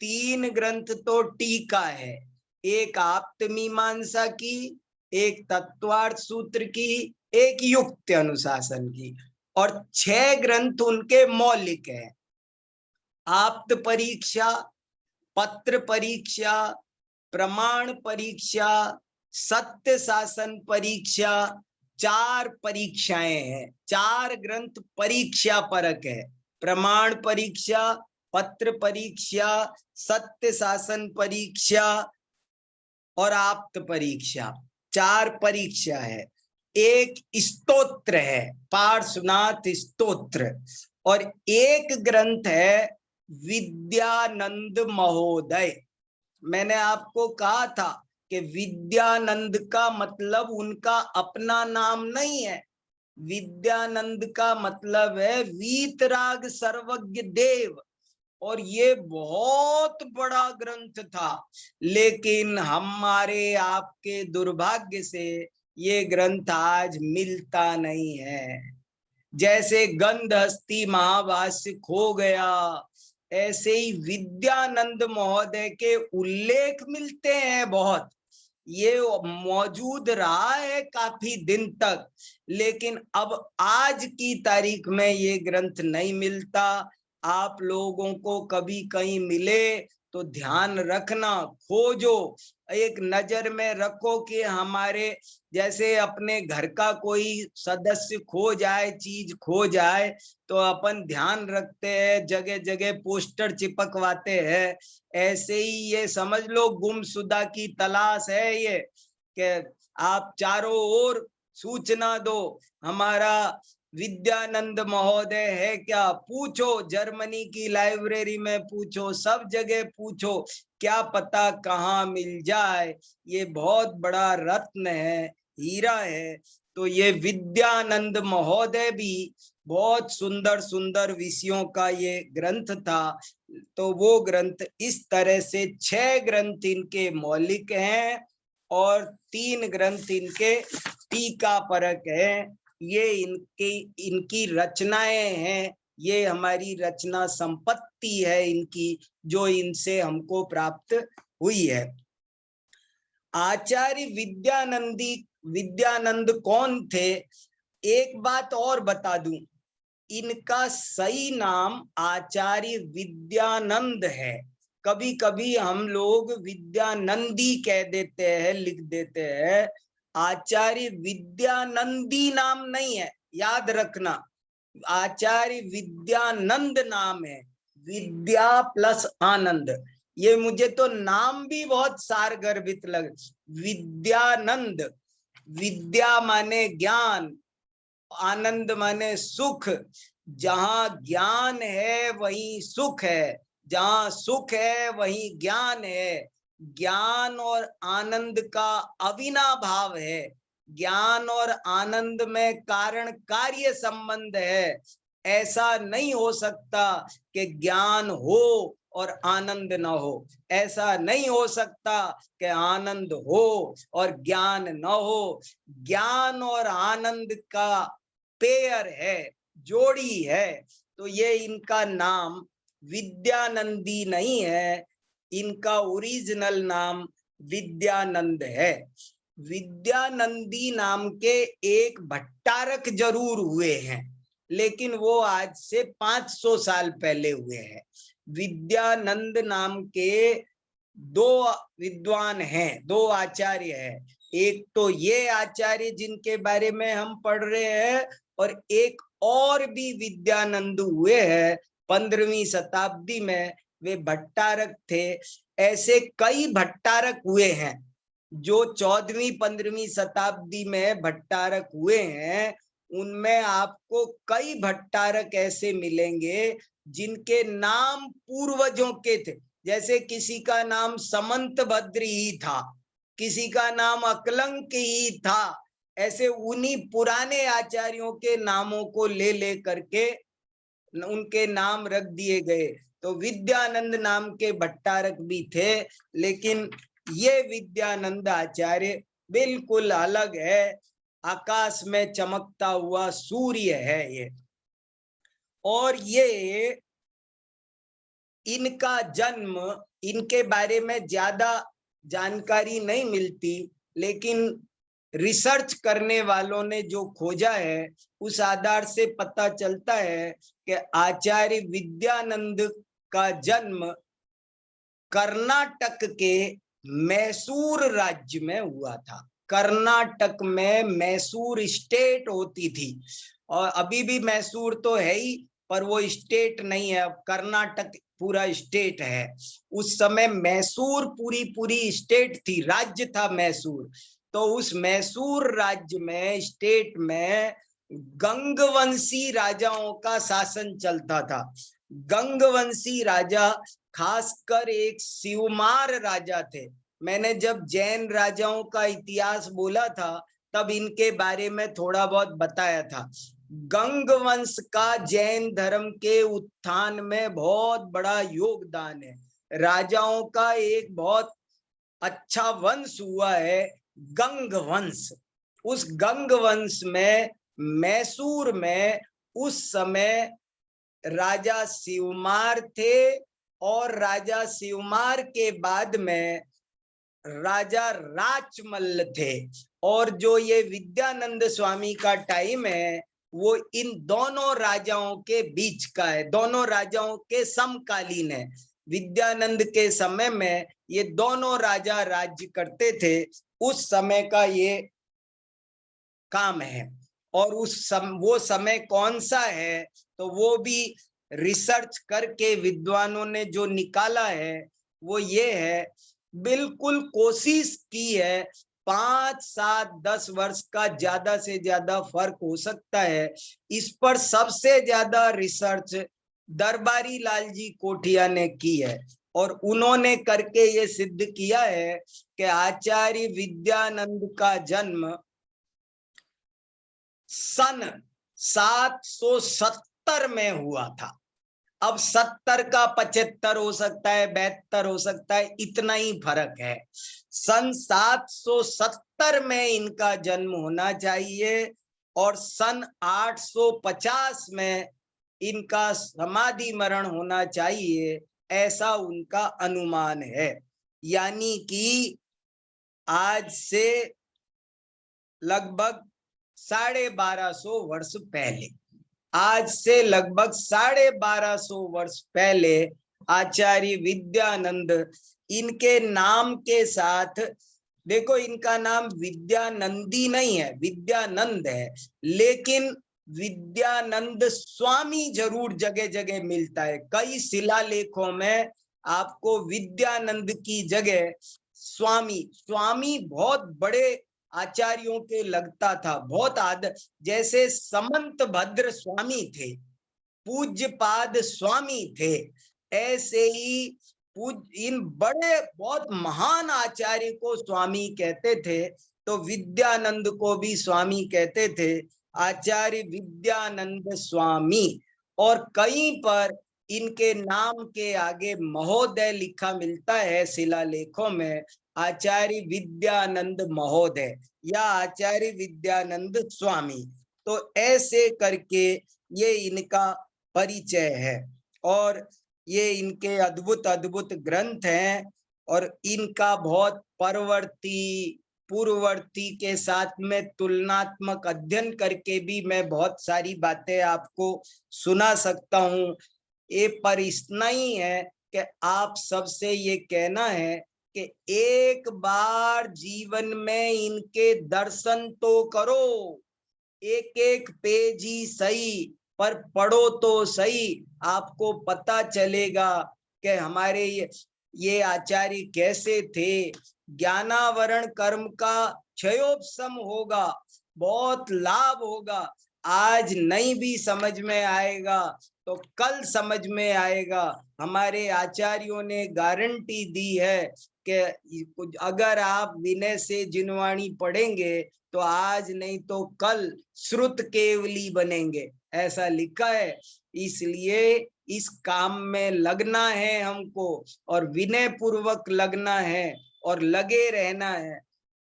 3 ग्रंथ तो टीका है, एक आप्तमीमांसा की, एक तत्वार्थ सूत्र की, एक युक्त अनुशासन की, और 6 ग्रंथ उनके मौलिक है। आप्त परीक्षा, पत्र परीक्षा, प्रमाण परीक्षा, सत्य शासन परीक्षा, 4 परीक्षाएं हैं। 4 ग्रंथ परीक्षा परक है। प्रमाण परीक्षा, पत्र परीक्षा, सत्य शासन परीक्षा और आप्त परीक्षा, 4 परीक्षा है। एक स्तोत्र है पार्श्वनाथ स्तोत्र, और एक ग्रंथ है विद्यानंद महोदय। मैंने आपको कहा था कि विद्यानंद का मतलब उनका अपना नाम नहीं है। विद्यानंद का मतलब है वीतराग सर्वज्ञ देव, और ये बहुत बड़ा ग्रंथ था, लेकिन हमारे आपके दुर्भाग्य से ये ग्रंथ आज मिलता नहीं है। जैसे गंधहस्ती महाभाष्य खो गया, ऐसे ही विद्यानंद महोदय के उल्लेख मिलते हैं बहुत, ये मौजूद रहा है काफी दिन तक, लेकिन अब आज की तारीख में ये ग्रंथ नहीं मिलता। आप लोगों को कभी कहीं मिले तो ध्यान रखना, खोजो, एक नजर में रखो कि हमारे जैसे अपने घर का कोई सदस्य खो जाए, चीज खो जाए, तो अपन ध्यान रखते हैं, जगह जगह पोस्टर चिपकवाते हैं। ऐसे ही ये समझ लो गुमशुदा की तलाश है ये, कि आप चारों ओर सूचना दो हमारा विद्यानंद महोदय है क्या, पूछो, जर्मनी की लाइब्रेरी में पूछो, सब जगह पूछो, क्या पता कहाँ मिल जाए। ये बहुत बड़ा रत्न है, हीरा है। तो ये विद्यानंद महोदय भी बहुत सुंदर सुंदर विषयों का ये ग्रंथ था। तो वो ग्रंथ इस तरह से 6 ग्रंथ इनके मौलिक हैं और 3 ग्रंथ इनके टीका परक है। ये इनकी रचनाएं हैं, ये हमारी रचना संपत्ति है इनकी, जो इनसे हमको प्राप्त हुई है। आचार्य विद्यानंद कौन थे? एक बात और बता दूं, इनका सही नाम आचार्य विद्यानंद है। कभी कभी हम लोग विद्यानंदी कह देते हैं, लिख देते हैं। आचार्य विद्यानंदी नाम नहीं है, याद रखना, आचार्य विद्यानंद नाम है, विद्या प्लस आनंद। ये मुझे तो नाम भी बहुत सारगर्भित लग। विद्यानंद, विद्या माने ज्ञान, आनंद माने सुख। जहां ज्ञान है वहीं सुख है, जहां सुख है वहीं ज्ञान है। ज्ञान और आनंद का अविनाभाव है। ज्ञान और आनंद में कारण कार्य संबंध है। ऐसा नहीं हो सकता कि ज्ञान हो और आनंद न हो। ऐसा नहीं हो सकता कि आनंद हो और ज्ञान न हो। ज्ञान और आनंद का पेयर है, जोड़ी है। तो ये इनका नाम विद्यानंदी नहीं है, इनका ओरिजिनल नाम विद्यानंद है। विद्यानंदी नाम के एक भट्टारक जरूर हुए हैं, लेकिन वो आज से 500 साल पहले हुए हैं। विद्यानंद नाम के दो विद्वान हैं, दो आचार्य हैं। एक तो ये आचार्य जिनके बारे में हम पढ़ रहे हैं, और एक और भी विद्यानंद हुए हैं 15वीं शताब्दी में, वे भट्टारक थे। ऐसे कई भट्टारक हुए हैं जो 14वीं 15वीं शताब्दी में भट्टारक हुए हैं। उनमें आपको कई भट्टारक ऐसे मिलेंगे जिनके नाम पूर्वजों के थे। जैसे किसी का नाम समंत भद्र ही था, किसी का नाम अकलंक ही था। ऐसे उन्हीं पुराने आचार्यों के नामों को ले ले करके उनके नाम रख दिए गए। तो विद्यानंद नाम के भट्टारक भी थे, लेकिन ये विद्यानंद आचार्य बिल्कुल अलग है। आकाश में चमकता हुआ सूर्य है ये। और ये इनका जन्म, इनके बारे में ज्यादा जानकारी नहीं मिलती, लेकिन रिसर्च करने वालों ने जो खोजा है उस आधार से पता चलता है कि आचार्य विद्यानंद का जन्म कर्नाटक के मैसूर राज्य में हुआ था। कर्नाटक में मैसूर स्टेट होती थी, और अभी भी मैसूर तो है ही, पर वो स्टेट नहीं है, अब कर्नाटक पूरा स्टेट है। उस समय मैसूर पूरी स्टेट थी, राज्य था मैसूर। तो उस मैसूर राज्य में, स्टेट में गंगवंशी राजाओं का शासन चलता था। गंगवंशी राजा खासकर एक शिवमार राजा थे। मैंने जब जैन राजाओं का इतिहास बोला था तब इनके बारे में थोड़ा बहुत बताया था। गंगवंश का जैन धर्म के उत्थान में बहुत बड़ा योगदान है। राजाओं का एक बहुत अच्छा वंश हुआ है गंगवंश। उस गंगवंश में मैसूर में उस समय राजा शिवमार थे, और राजा शिवमार के बाद में राजा राचमल्ल थे। और जो ये विद्यानंद स्वामी का टाइम है वो इन दोनों राजाओं के बीच का है, दोनों राजाओं के समकालीन है। विद्यानंद के समय में ये दोनों राजा राज्य करते थे, उस समय का ये काम है। और वो समय कौन सा है तो वो भी रिसर्च करके विद्वानों ने जो निकाला है वो ये है। बिल्कुल कोशिश की है, 5, 7, 10 वर्ष का ज्यादा से ज्यादा फर्क हो सकता है। इस पर सबसे ज्यादा रिसर्च दरबारी लाल जी कोठिया ने की है, और उन्होंने करके ये सिद्ध किया है कि आचार्य विद्यानंद का जन्म सन 770 में हुआ था। अब 70 का 75 हो सकता है, 72 हो सकता है, इतना ही फर्क है। सन 770 में इनका जन्म होना चाहिए, और सन 850 में इनका समाधि मरण होना चाहिए, ऐसा उनका अनुमान है। यानी कि आज से लगभग 1250 वर्ष पहले, आज से लगभग 1250 वर्ष पहले आचार्य विद्यानंद, इनके नाम के साथ देखो, इनका नाम विद्यानंदी नहीं है, विद्यानंद है, लेकिन विद्यानंद स्वामी जरूर जगह जगह मिलता है। कई शिलालेखों में आपको विद्यानंद की जगह स्वामी, स्वामी बहुत बड़े आचार्यों के लगता था, बहुत आदर, जैसे समंत भद्र स्वामी थे, पूज्यपाद स्वामी थे, ऐसे ही इन बड़े बहुत महान आचार्य को स्वामी कहते थे। तो विद्यानंद को भी स्वामी कहते थे, आचार्य विद्यानंद स्वामी। और कहीं पर इनके नाम के आगे महोदय लिखा मिलता है शिलालेखों में, आचार्य विद्यानंद महोदय या आचार्य विद्यानंद स्वामी। तो ऐसे करके ये इनका परिचय है और ये इनके अद्भुत अद्भुत ग्रंथ हैं। और इनका बहुत परवर्ती पूर्ववर्ती के साथ में तुलनात्मक अध्ययन करके भी मैं बहुत सारी बातें आपको सुना सकता हूँ। ये पर इतना ही है कि आप सबसे ये कहना है कि एक बार जीवन में इनके दर्शन तो करो, एक एक पेज ही सही पर पढ़ो तो सही, आपको पता चलेगा कि हमारे ये आचार्य कैसे थे। ज्ञानावरण कर्म का क्षयोपशम होगा, बहुत लाभ होगा। आज नहीं भी समझ में आएगा तो कल समझ में आएगा। हमारे आचार्यों ने गारंटी दी है कि अगर आप विनय से जिनवाणी पढ़ेंगे तो आज नहीं तो कल श्रुत केवली बनेंगे, ऐसा लिखा है। इसलिए इस काम में लगना है हमको और विनय पूर्वक लगना है और लगे रहना है।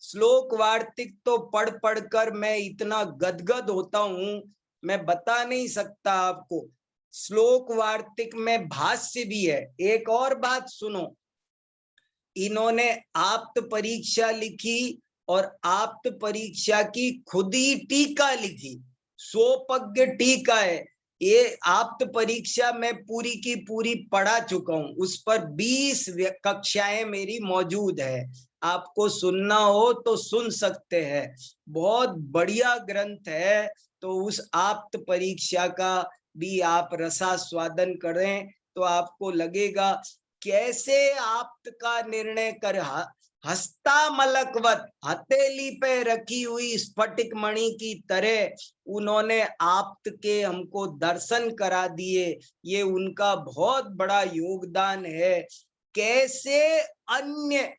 श्लोक वार्तिक तो पढ़ पढ़ कर मैं इतना गदगद होता हूँ, मैं बता नहीं सकता आपको। श्लोक वार्तिक में भाष्य भी है। एक और बात सुनो, इन्होंने आप्त परीक्षा लिखी और आप्त परीक्षा की खुद ही टीका लिखी, स्वपज्ञ टीका है। ये आप्त परीक्षा मैं पूरी की पूरी पढ़ा चुका हूं, उस पर 20 कक्षाएं मेरी मौजूद है। आपको सुनना हो तो सुन सकते हैं, बहुत बढ़िया ग्रंथ है। तो उस आप्त परीक्षा का भी आप रसास्वादन करें तो आपको लगेगा कैसे आप्त का निर्णय कर हस्तामलकवत हथेली पे रखी हुई स्फटिक मणि की तरह उन्होंने आप्त के हमको दर्शन करा दिए। ये उनका बहुत बड़ा योगदान है। कैसे अन्य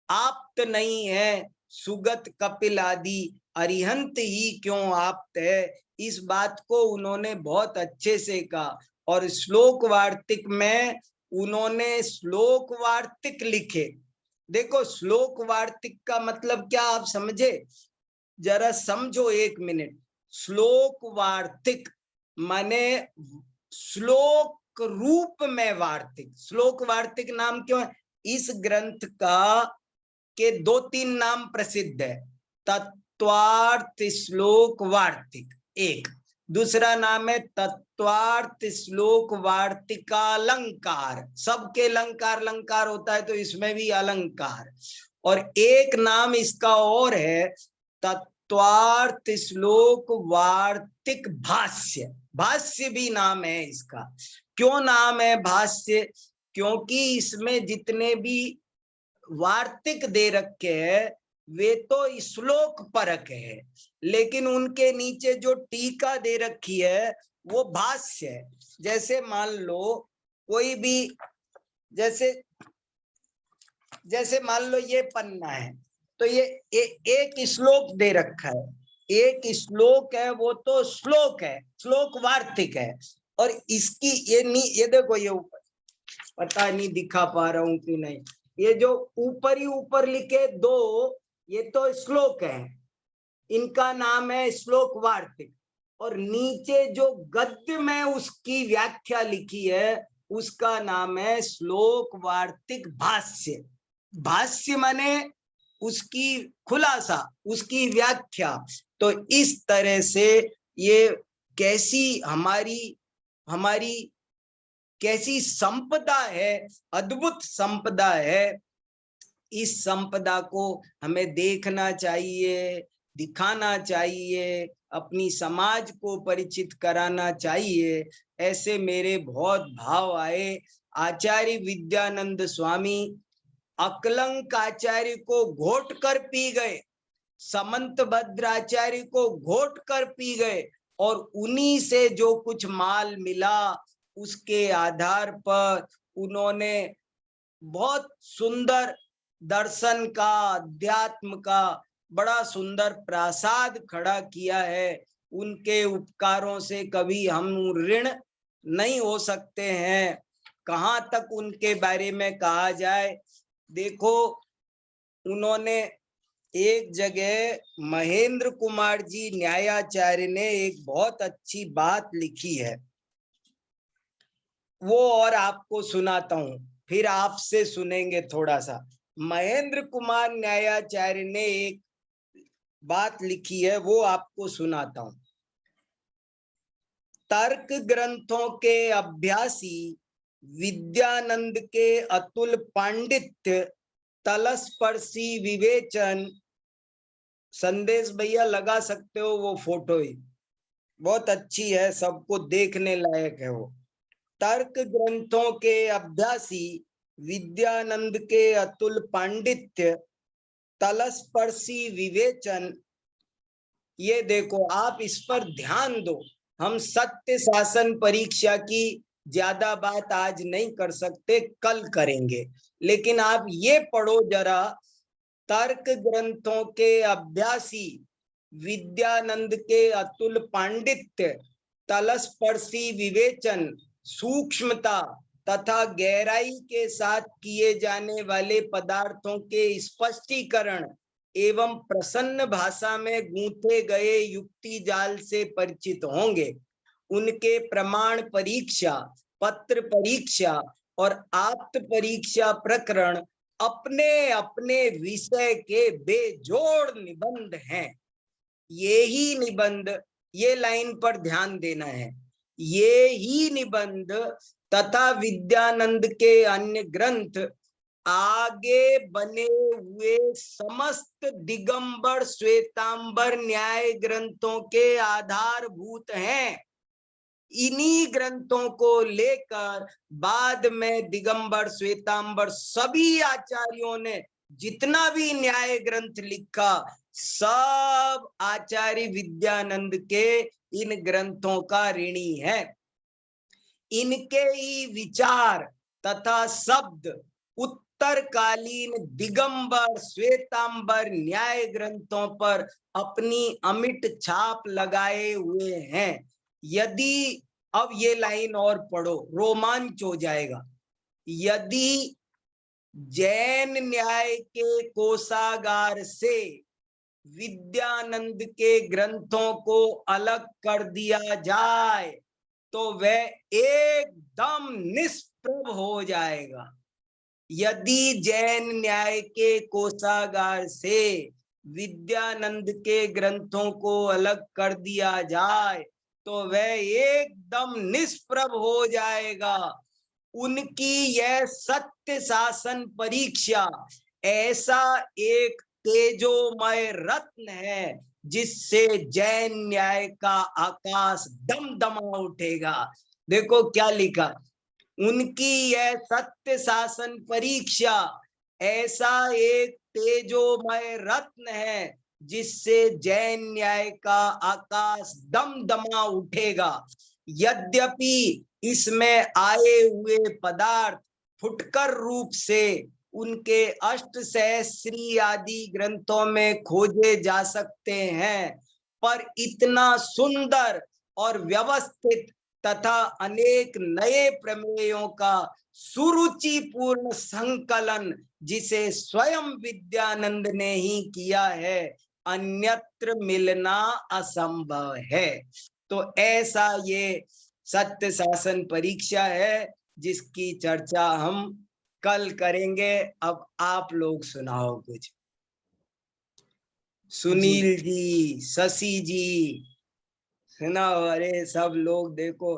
आप्त नहीं है, सुगत कपिल आदि अरिहंत ही क्यों आप्त है, इस बात को उन्होंने बहुत अच्छे से कहा। और श्लोक वार्तिक में उन्होंने श्लोक वार्तिक लिखे। देखो श्लोक वार्तिक का मतलब क्या आप समझे, जरा समझो एक मिनट। श्लोक वार्तिक माने श्लोक रूप में वार्तिक। श्लोक वार्तिक नाम क्यों है, इस ग्रंथ का के 2-3 नाम प्रसिद्ध है। तत्वार्थ श्लोक वार्तिक एक, दूसरा नाम है तत्वार्थ श्लोक वार्तिकालंकार। सबके अलंकार अलंकार होता है तो इसमें भी अलंकार। और एक नाम इसका और है तत्वार्थ श्लोक वार्तिक भाष्य। भाष्य भी नाम है इसका। क्यों नाम है भाष्य, क्योंकि इसमें जितने भी वार्तिक दे रखे हैं वे तो श्लोक परक है, लेकिन उनके नीचे जो टीका दे रखी है वो भाष्य है। जैसे मान लो कोई भी, जैसे मान लो ये पन्ना है तो ये एक श्लोक दे रखा है, एक श्लोक है, वो तो श्लोक है, श्लोक वार्तिक है। और इसकी ये देखो, ये ऊपर पता नहीं दिखा पा रहा हूं कि नहीं, ये जो ऊपर ही ऊपर लिखे दो ये तो श्लोक है, इनका नाम है श्लोक वार्तिक। और नीचे जो गद्य में उसकी व्याख्या लिखी है उसका नाम है श्लोक वार्तिक भाष्य। भाष्य माने उसकी खुलासा, उसकी व्याख्या। तो इस तरह से ये कैसी हमारी कैसी संपदा है, अद्भुत संपदा है। इस संपदा को हमें देखना चाहिए, दिखाना चाहिए, अपनी समाज को परिचित कराना चाहिए। ऐसे मेरे बहुत भाव आए। आचार्य विद्यानंद स्वामी अकलंक आचार्य को घोट कर पी गए, समंत भद्राचार्य को घोट कर पी गए, और उन्हीं से जो कुछ माल मिला उसके आधार पर उन्होंने बहुत सुंदर दर्शन का, अध्यात्म का बड़ा सुंदर प्रासाद खड़ा किया है। उनके उपकारों से कभी हम ऋण नहीं हो सकते हैं। कहाँ तक उनके बारे में कहा जाए, देखो उन्होंने एक जगह महेंद्र कुमार जी न्यायाचार्य ने एक बहुत अच्छी बात लिखी है, वो और आपको सुनाता हूं, फिर आपसे सुनेंगे थोड़ा सा। महेंद्र कुमार न्यायाचार्य ने एक बात लिखी है, वो आपको सुनाता हूं। तर्क ग्रंथों के अभ्यासी विद्यानंद के अतुल पांडित्य, तलस्पर्शी विवेचन, संदेश भैया लगा सकते हो वो फोटो ही बहुत अच्छी है, सबको देखने लायक है वो। तर्क ग्रंथों के अभ्यासी विद्यानंद के अतुल पांडित्य, तलस्पर्शी विवेचन, ये देखो आप इस पर ध्यान दो। हम सत्य शासन परीक्षा की ज्यादा बात आज नहीं कर सकते, कल करेंगे, लेकिन आप ये पढ़ो जरा, तर्क ग्रंथों के अभ्यासी विद्यानंद के अतुल पांडित्य, तलस्पर्शी विवेचन, सूक्ष्मता तथा गहराई के साथ किए जाने वाले पदार्थों के स्पष्टीकरण एवं प्रसन्न भाषा में गूंथे गए युक्ति जाल से परिचित होंगे। उनके प्रमाण परीक्षा, पत्र परीक्षा और आप्त परीक्षा प्रकरण अपने अपने विषय के बेजोड़ निबंध हैं। ये ही निबंध, ये लाइन पर ध्यान देना है, ये ही निबंध तथा विद्यानंद के अन्य ग्रंथ आगे बने हुए समस्त दिगंबर श्वेतांबर न्याय ग्रंथों के आधारभूत हैं। इन्हीं ग्रंथों को लेकर बाद में दिगंबर श्वेतांबर सभी आचार्यों ने जितना भी न्याय ग्रंथ लिखा, सब आचार्य विद्यानंद के इन ग्रंथों का ऋणी है। इनके ही विचार तथा शब्द उत्तरकालीन दिगंबर श्वेतांबर न्याय ग्रंथों पर अपनी अमिट छाप लगाए हुए हैं। यदि, अब ये लाइन और पढ़ो, रोमांच हो जाएगा। यदि जैन न्याय के कोषागार से विद्यानंद के ग्रंथों को अलग कर दिया जाए तो वह एकदम निष्प्रभ हो जाएगा। यदि जैन न्याय के कोषागार से विद्यानंद के ग्रंथों को अलग कर दिया जाए तो वह एकदम निष्प्रभ हो जाएगा। उनकी यह सत्य शासन परीक्षा ऐसा एक तेजोमय रत्न है जिससे जैन न्याय का आकाश दमदमा उठेगा। देखो क्या लिखा, उनकी यह सत्य शासन परीक्षा ऐसा एक तेजोमय रत्न है जिससे जैन न्याय का आकाश दमदमा उठेगा। यद्यपि इसमें आए हुए पदार्थ फुटकर रूप से उनके अष्टसहस्री आदि ग्रंथों में खोजे जा सकते हैं, पर इतना सुंदर और व्यवस्थित तथा अनेक नए प्रमेयों का सुरुचिपूर्ण संकलन जिसे स्वयं विद्यानंद ने ही किया है, अन्यत्र मिलना असंभव है। तो ऐसा ये सत्य शासन परीक्षा है जिसकी चर्चा हम कल करेंगे। अब आप लोग सुनाओ कुछ। सुनील जी, शशि जी सुनाओ। अरे सब लोग देखो,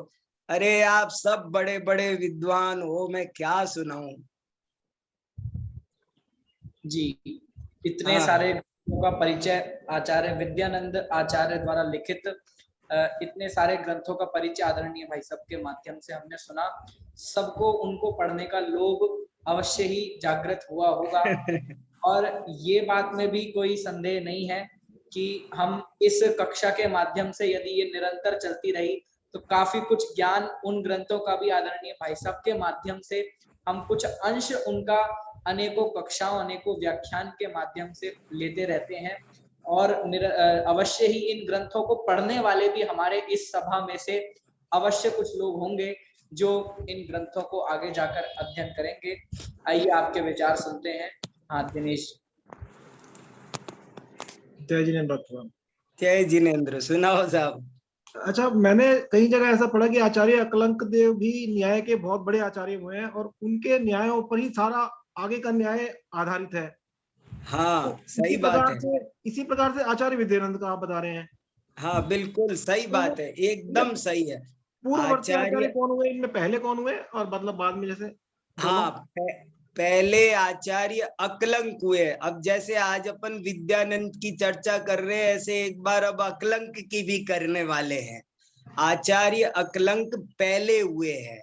अरे आप सब बड़े बड़े विद्वान हो, मैं क्या सुनाऊं। जी, इतने सारे का परिचय आचार्य विद्यानंद आचार्य द्वारा लिखित इतने सारे ग्रंथों का परिचय आदरणीय भाई साहब के माध्यम से हमने सुना। सबको उनको पढ़ने का लोभ अवश्य ही जागृत हुआ होगा और ये बात में भी कोई संदेह नहीं है कि हम इस कक्षा के माध्यम से यदि ये निरंतर चलती रही तो काफी कुछ ज्ञान उन ग्रंथों का भी आदरणीय भाई साहब के माध्यम से हम कुछ अंश उनका अनेकों कक्षाओं अनेकों व्याख्यान के माध्यम से लेते रहते हैं और अवश्य ही इन ग्रंथों को पढ़ने वाले भी हमारे इस सभा में से अवश्य कुछ लोग होंगे जो इन ग्रंथों को आगे जाकर अध्ययन करेंगे। आइए आपके विचार सुनते हैं। हाँ दिनेश। जय जिनेन्द्र। जय जिनेन्द्र, सुनाओ साहब। अच्छा, मैंने कई जगह ऐसा पढ़ा कि आचार्य अकलंक देव भी न्याय के बहुत बड़े आचार्य हुए हैं और उनके न्यायों पर ही सारा आगे का न्याय आधारित है। हाँ, तो सही बात है। इसी प्रकार से आचार्य विद्यानंद का आप बता रहे हैं। हाँ बिल्कुल सही बात है, एकदम सही है। पूर्ववर्ती आचार्य कौन हुए, इनमें पहले कौन हुए और मतलब बाद में जैसे? हाँ, पहले आचार्य अकलंक हुए। अब जैसे आज अपन विद्यानंद की चर्चा कर रहे हैं, ऐसे एक बार अब अकलंक की भी करने वाले हैं। आचार्य अकलंक पहले हुए हैं।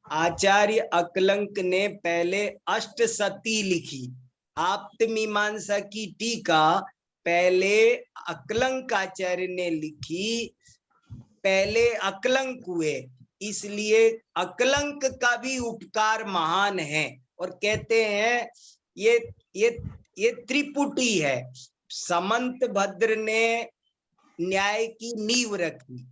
आचार्य अकलंक ने पहले अष्टसती लिखी। आप्तमीमांसा की टीका पहले अकलंक आचार्य ने लिखी, पहले अकलंक हुए, इसलिए अकलंक का भी उपकार महान है। और कहते हैं ये त्रिपुटी है। समंत भद्र ने न्याय की नींव रखी,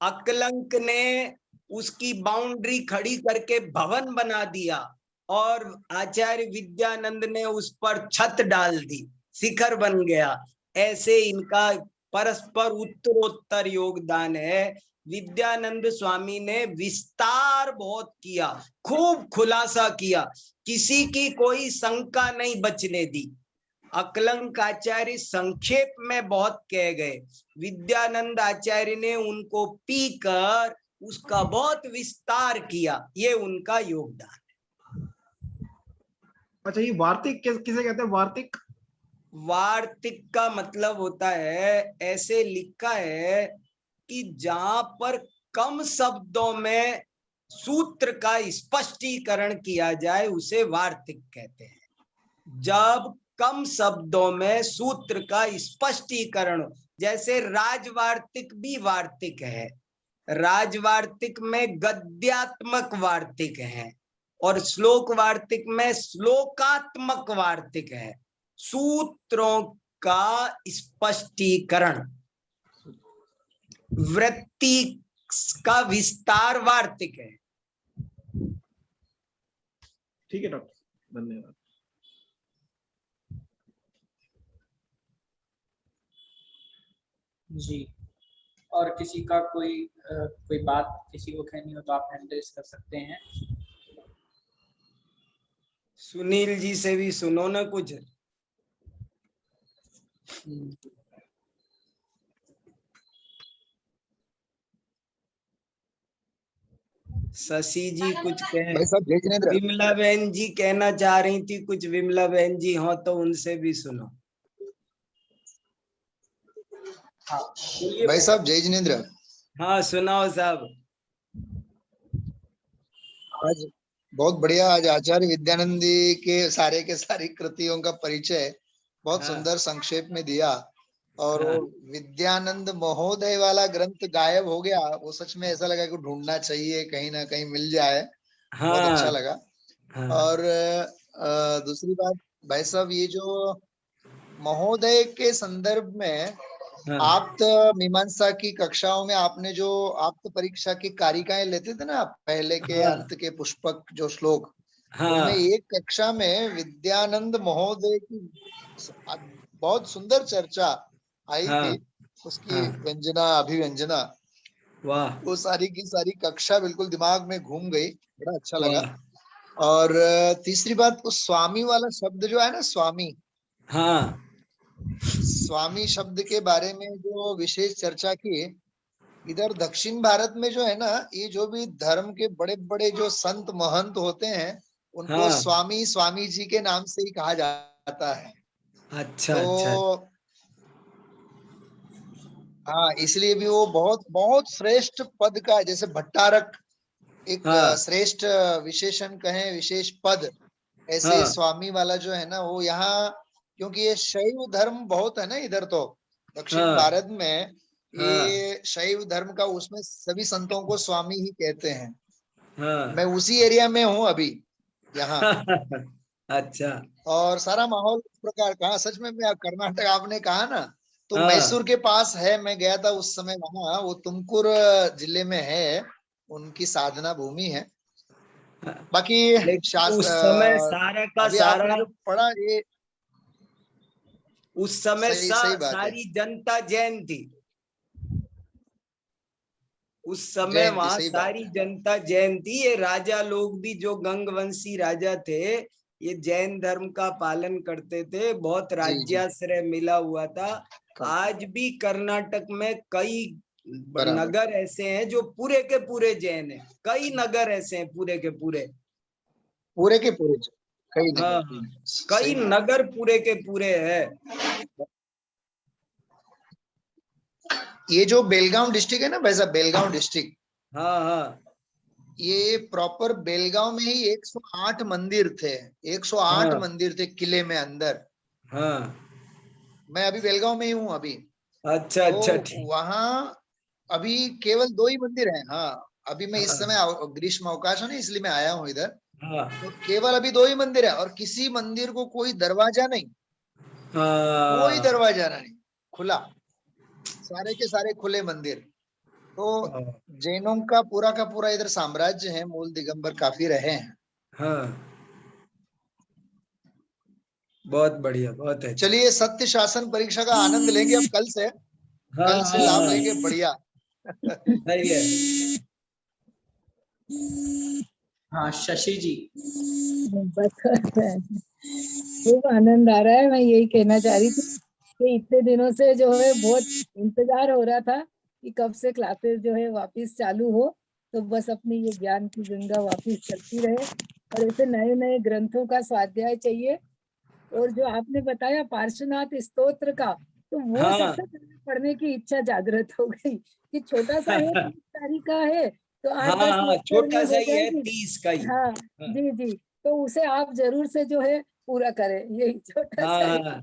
अकलंक ने उसकी बाउंड्री खड़ी करके भवन बना दिया और आचार्य विद्यानंद ने उस पर छत डाल दी, शिखर बन गया। ऐसे इनका परस्पर उत्तरोत्तर योगदान है। विद्यानंद स्वामी ने विस्तार बहुत किया, खूब खुलासा किया, किसी की कोई शंका नहीं बचने दी। अकलंक आचार्य संक्षेप में बहुत कह गए, विद्यानंद आचार्य ने उनको पीकर उसका बहुत विस्तार किया। ये उनका योगदान है। अच्छा, ये वार्तिक किसे कहते हैं? वार्तिक वार्तिक का मतलब होता है, ऐसे लिखा है कि जहां पर कम शब्दों में सूत्र का स्पष्टीकरण किया जाए उसे वार्तिक कहते हैं। जब कम शब्दों में सूत्र का स्पष्टीकरण, जैसे राजवार्तिक भी वार्तिक है। राजवार्तिक में गद्यात्मक वार्तिक है और श्लोक वार्तिक में श्लोकात्मक वार्तिक है। सूत्रों का स्पष्टीकरण, वृत्ति का विस्तार वार्तिक है। ठीक है डॉक्टर, धन्यवाद। जी, और किसी का कोई बात किसी को कहनी हो तो आप हैंड रेज कर सकते हैं। सुनील जी से भी सुनो ना कुछ। शशि जी कुछ कहें। विमला बहन जी कहना चाह रही थी कुछ, विमला बहन जी हो तो उनसे भी सुनो। हाँ भाई साहब, जय जिनेन्द्र। हाँ सुनाओ साहब। आज बहुत बढ़िया, आज आचार्य विद्यानंदी के सारी कृतियों का परिचय बहुत सुंदर संक्षेप में दिया। और विद्यानंद महोदय वाला ग्रंथ गायब हो गया, वो सच में ऐसा लगा कि ढूंढना चाहिए, कहीं ना कहीं मिल जाए। बहुत अच्छा लगा। और दूसरी बात भाई साहब, ये जो महोदय के संदर्भ में आप्त मीमांसा की कक्षाओं में आपने जो आप्त परीक्षा की कारिकाएं लेते थे ना, पहले के अंत के पुष्पक जो श्लोक, उनमें एक कक्षा में विद्यानंद महोदय की बहुत सुंदर चर्चा आई थी। उसकी व्यंजना अभिव्यंजना, वाह, वो सारी की सारी कक्षा बिल्कुल दिमाग में घूम गई, बड़ा अच्छा लगा। और तीसरी बात, उस स्वामी वाला शब्द जो है ना, स्वामी, स्वामी शब्द के बारे में जो विशेष चर्चा की, इधर दक्षिण भारत में जो है ना, ये जो भी धर्म के बड़े बड़े जो संत महंत होते हैं, उनको स्वामी स्वामी जी के नाम से ही कहा जाता है। अच्छा, तो अच्छा। हाँ, इसलिए भी वो बहुत बहुत श्रेष्ठ पद का है। जैसे भट्टारक एक हाँ श्रेष्ठ विशेषण कहें, विशेष पद, ऐसे हाँ स्वामी वाला जो है ना वो यहाँ, क्योंकि ये शैव धर्म बहुत है ना इधर, तो दक्षिण हाँ भारत में हाँ ये शैव धर्म का, उसमें सभी संतों को स्वामी ही कहते हैं। मैं हाँ उसी एरिया में हूँ अभी यहाँ, अच्छा। और सारा माहौल इस प्रकार का। सच में मैं कर्नाटक आपने कहा ना, तो हाँ मैसूर के पास है, मैं गया था उस समय वहां, वो तुमकुर जिले में है, उनकी साधना भूमि है। बाकी लेकिन उस समय सारा का अभी आपने सारा, जो पढ़ा ये उस समय सही सही बात है, सारी जनता जैन थी। उस समय जैन थी, वहां सही बात सारी है। जनता जैन थी। ये राजा लोग भी जो गंगवंशी राजा थे, ये जैन धर्म का पालन करते थे, बहुत जी जी, राज्याश्रय मिला हुआ था। कम, आज भी कर्नाटक में कई बराबर, नगर ऐसे हैं जो पूरे के पूरे जैन हैं। कई नगर ऐसे हैं पूरे के पूरे। पूरे के पूरे कई हाँ नगर, हाँ, सही कई बात। नगर पूरे के पूरे है। ये जो बेलगांव डिस्ट्रिक्ट है ना, वैसा बेलगांव डिस्ट्रिक्ट, हाँ हाँ ये प्रॉपर बेलगांव में ही 108 मंदिर थे। 108 हाँ मंदिर थे किले में अंदर। हाँ। मैं अभी बेलगांव में ही हूँ अभी। अच्छा तो अच्छा, ठीक। वहां अभी केवल 2 ही मंदिर हैं। हाँ, अभी मैं इस समय हाँ ग्रीष्म अवकाश है ना, इसलिए मैं आया हूँ इधर। हाँ तो केवल अभी 2 ही मंदिर है, और किसी मंदिर को कोई दरवाजा नहीं, कोई हाँ दरवाजा नहीं, खुला, सारे के सारे खुले मंदिर। तो हाँ जैनों का पूरा इधर साम्राज्य है, मूल दिगंबर काफी रहे हैं। हाँ। बहुत बढ़िया, बहुत अच्छा। चलिए, सत्य शासन परीक्षा का आनंद लेंगे अब कल से, हाँ कल से हाँ लाभ हाँ, लेंगे, बढ़िया। सही है। हाँ शशि जी। बस खूब आनंद आ रहा है। मैं यही कहना चाह रही थी कि इतने दिनों से जो है बहुत इंतजार हो रहा था कि कब से क्लासेस जो है वापस चालू हो, तो बस अपनी ये ज्ञान की गंगा वापस चलती रहे, और ऐसे नए नए ग्रंथों का स्वाध्याय चाहिए। और जो आपने बताया पार्श्वनाथ स्तोत्र का, तो वो हाँ सबसे पहले पढ़ने की इच्छा जागृत हो गई कि छोटा सा है, 30 तारीख का है, तो हाँ 8-10 हाँ, लेक्चर में छोटा सा हो ही है, जाएगी। 30 का ही। हाँ हाँ जी जी, तो उसे आप जरूर से जो है पूरा करें, यही छोटा सा हाँ है। हाँ।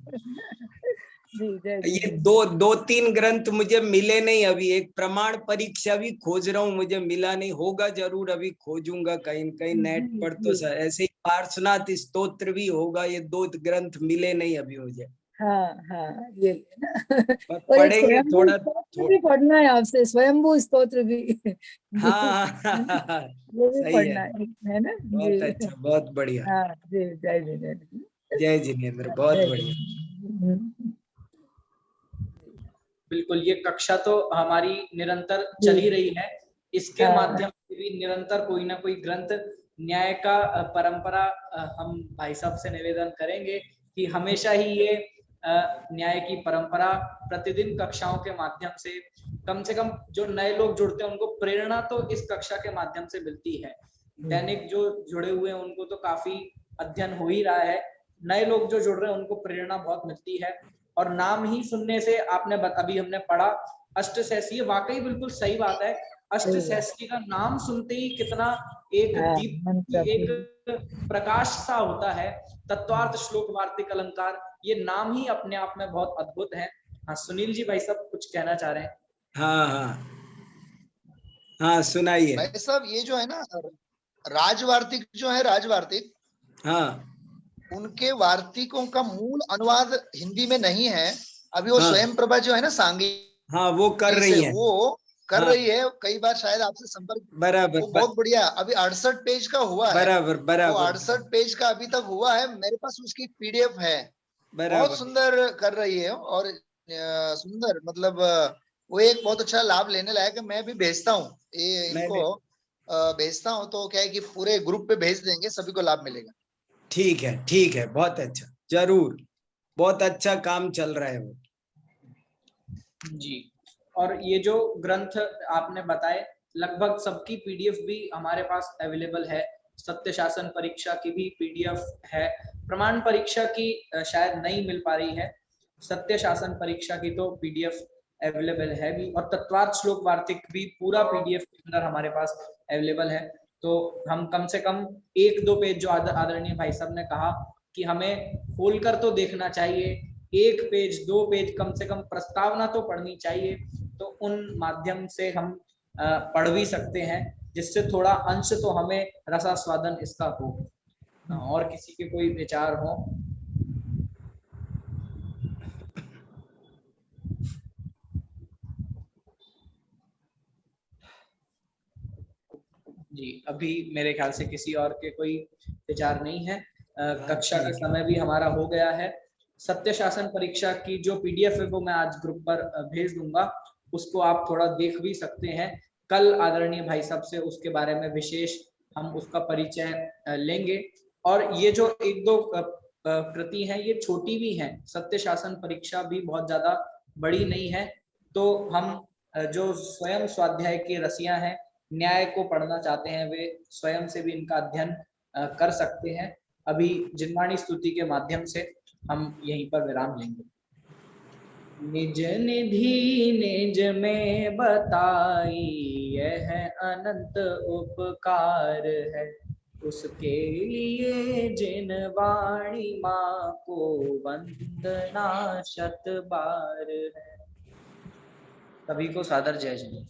जी जय ये जी। दो तीन ग्रंथ मुझे मिले नहीं अभी। एक प्रमाण परीक्षा भी खोज रहा हूँ, मुझे मिला नहीं। होगा जरूर, अभी खोजूंगा कहीं न कहीं नेट जी पर। तो जी ऐसे ही पार्श्वनाथ स्तोत्र भी होगा। ये 2 ग्रंथ मिले नहीं अभी मुझे, हाँ हाँ, ये ना। पर और एक पढ़ेंगे स्वयंभू थोड़ा स्तोत्र भी पढ़ना है आपसे, स्वयंभू स्तोत्र भी। जी हाँ है ना, हाँ। वो भी सही पढ़ना है। है ना बहुत जी। अच्छा, बहुत बढ़िया। हाँ जी जय जी जय जी। जय जिनेन्द्र, बहुत जय बढ़िया। जी। बिल्कुल, ये कक्षा तो हमारी निरंतर जी चल ही रही है। इसके हाँ माध्यम से भी निरंतर कोई ना कोई ग्रंथ न्याय का परंपरा हम भाई साहब से निवेदन करेंगे कि हमेशा ही ये न्याय की परंपरा प्रतिदिन कक्षाओं के माध्यम से कम जो नए लोग जुड़ते हैं उनको प्रेरणा तो इस कक्षा के माध्यम से मिलती है। दैनिक जो जुड़े हुए हैं उनको तो काफी अध्ययन हो ही रहा है, नए लोग जो जुड़ रहे हैं उनको प्रेरणा बहुत मिलती है। और नाम ही सुनने से आपने अभी हमने पढ़ा अष्टसहस्री, वाकई बिल्कुल सही बात है। सही बात। अष्टसहस्री का नाम सुनते ही कितना एक हाँ दीप मन की एक प्रफुल्ल। प्रकाश सा होता है। तत्वार्थ श्लोक वार्तिक अलंकार, ये नाम ही अपने आप में बहुत अद्भुत है। हाँ सुनील जी, भाई साहब कुछ कहना चाह रहे हैं। हाँ हाँ हाँ, सुनाइए। भाई साहब, ये जो है ना राजवार्तिक जो है, राजवार्तिक, हाँ उनके वार्तिकों का मूल अनुवाद हिंदी में नहीं है। अभी वो हाँ स्वयं प्रभा जो है ना सांगी हाँ, वो कर से, रही है। वो कर हाँ रही है, कई बार शायद आपसे संपर्क। बराबर वो बहुत बढ़िया, अभी 68 पेज का हुआ है। बराबर वो बराबर 68 पेज का अभी तक हुआ है, मेरे पास उसकी पीडीएफ है। बहुत बराबर। सुंदर कर रही है, और सुंदर मतलब वो एक बहुत अच्छा लाभ लेने लायक है। मैं भी भेजता हूँ ये नहीं इनको, नहीं, भेजता हूँ, तो क्या है कि पूरे ग्रुप पे भेज देंगे, सभी को लाभ मिलेगा। ठीक है, बहुत अच्छा, जरूर। बहुत अच्छा काम चल रहा है वो। जी, और ये जो ग्रंथ आपने बताए लगभग सबकी पीडीएफ भी हमारे पास अवेलेबल है। सत्य शासन परीक्षा की भी पीडीएफ है, प्रमाण परीक्षा की शायद नहीं मिल पा रही है, सत्य शासन परीक्षा की तो पीडीएफ अवेलेबल है भी, और तत्वार्थ श्लोक वार्तिक भी पूरा पीडीएफ के अंदर हमारे पास अवेलेबल है। तो हम कम से कम 1-2 पेज जो आदरणीय भाई साहब ने कहा कि हमें खोलकर तो देखना चाहिए, 1 पेज 2 पेज कम से कम प्रस्तावना तो पढ़नी चाहिए, तो उन माध्यम से हम पढ़ भी सकते हैं, जिससे थोड़ा अंश तो हमें रसास्वादन इसका हो। और किसी के कोई विचार हो? जी, अभी मेरे ख्याल से किसी और के कोई विचार नहीं है। कक्षा का समय भी हमारा हो गया है। सत्य शासन परीक्षा की जो पीडीएफ है वो मैं आज ग्रुप पर भेज दूंगा, उसको आप थोड़ा देख भी सकते हैं। कल आदरणीय भाई साहब से उसके बारे में विशेष हम उसका परिचय लेंगे। और ये जो 1-2 कृति हैं ये छोटी भी हैं, सत्य शासन परीक्षा भी बहुत ज्यादा बड़ी नहीं है। तो हम जो स्वयं स्वाध्याय के रसिया हैं, न्याय को पढ़ना चाहते हैं, वे स्वयं से भी इनका अध्ययन कर सकते हैं। अभी जिनवाणी स्तुति के माध्यम से हम यहीं पर विराम लेंगे। निज निधि निज में बताई यह अनंत उपकार है, उसके लिए जिन वाणी माँ को वंदना शत बार है। सभी को सादर जय जय।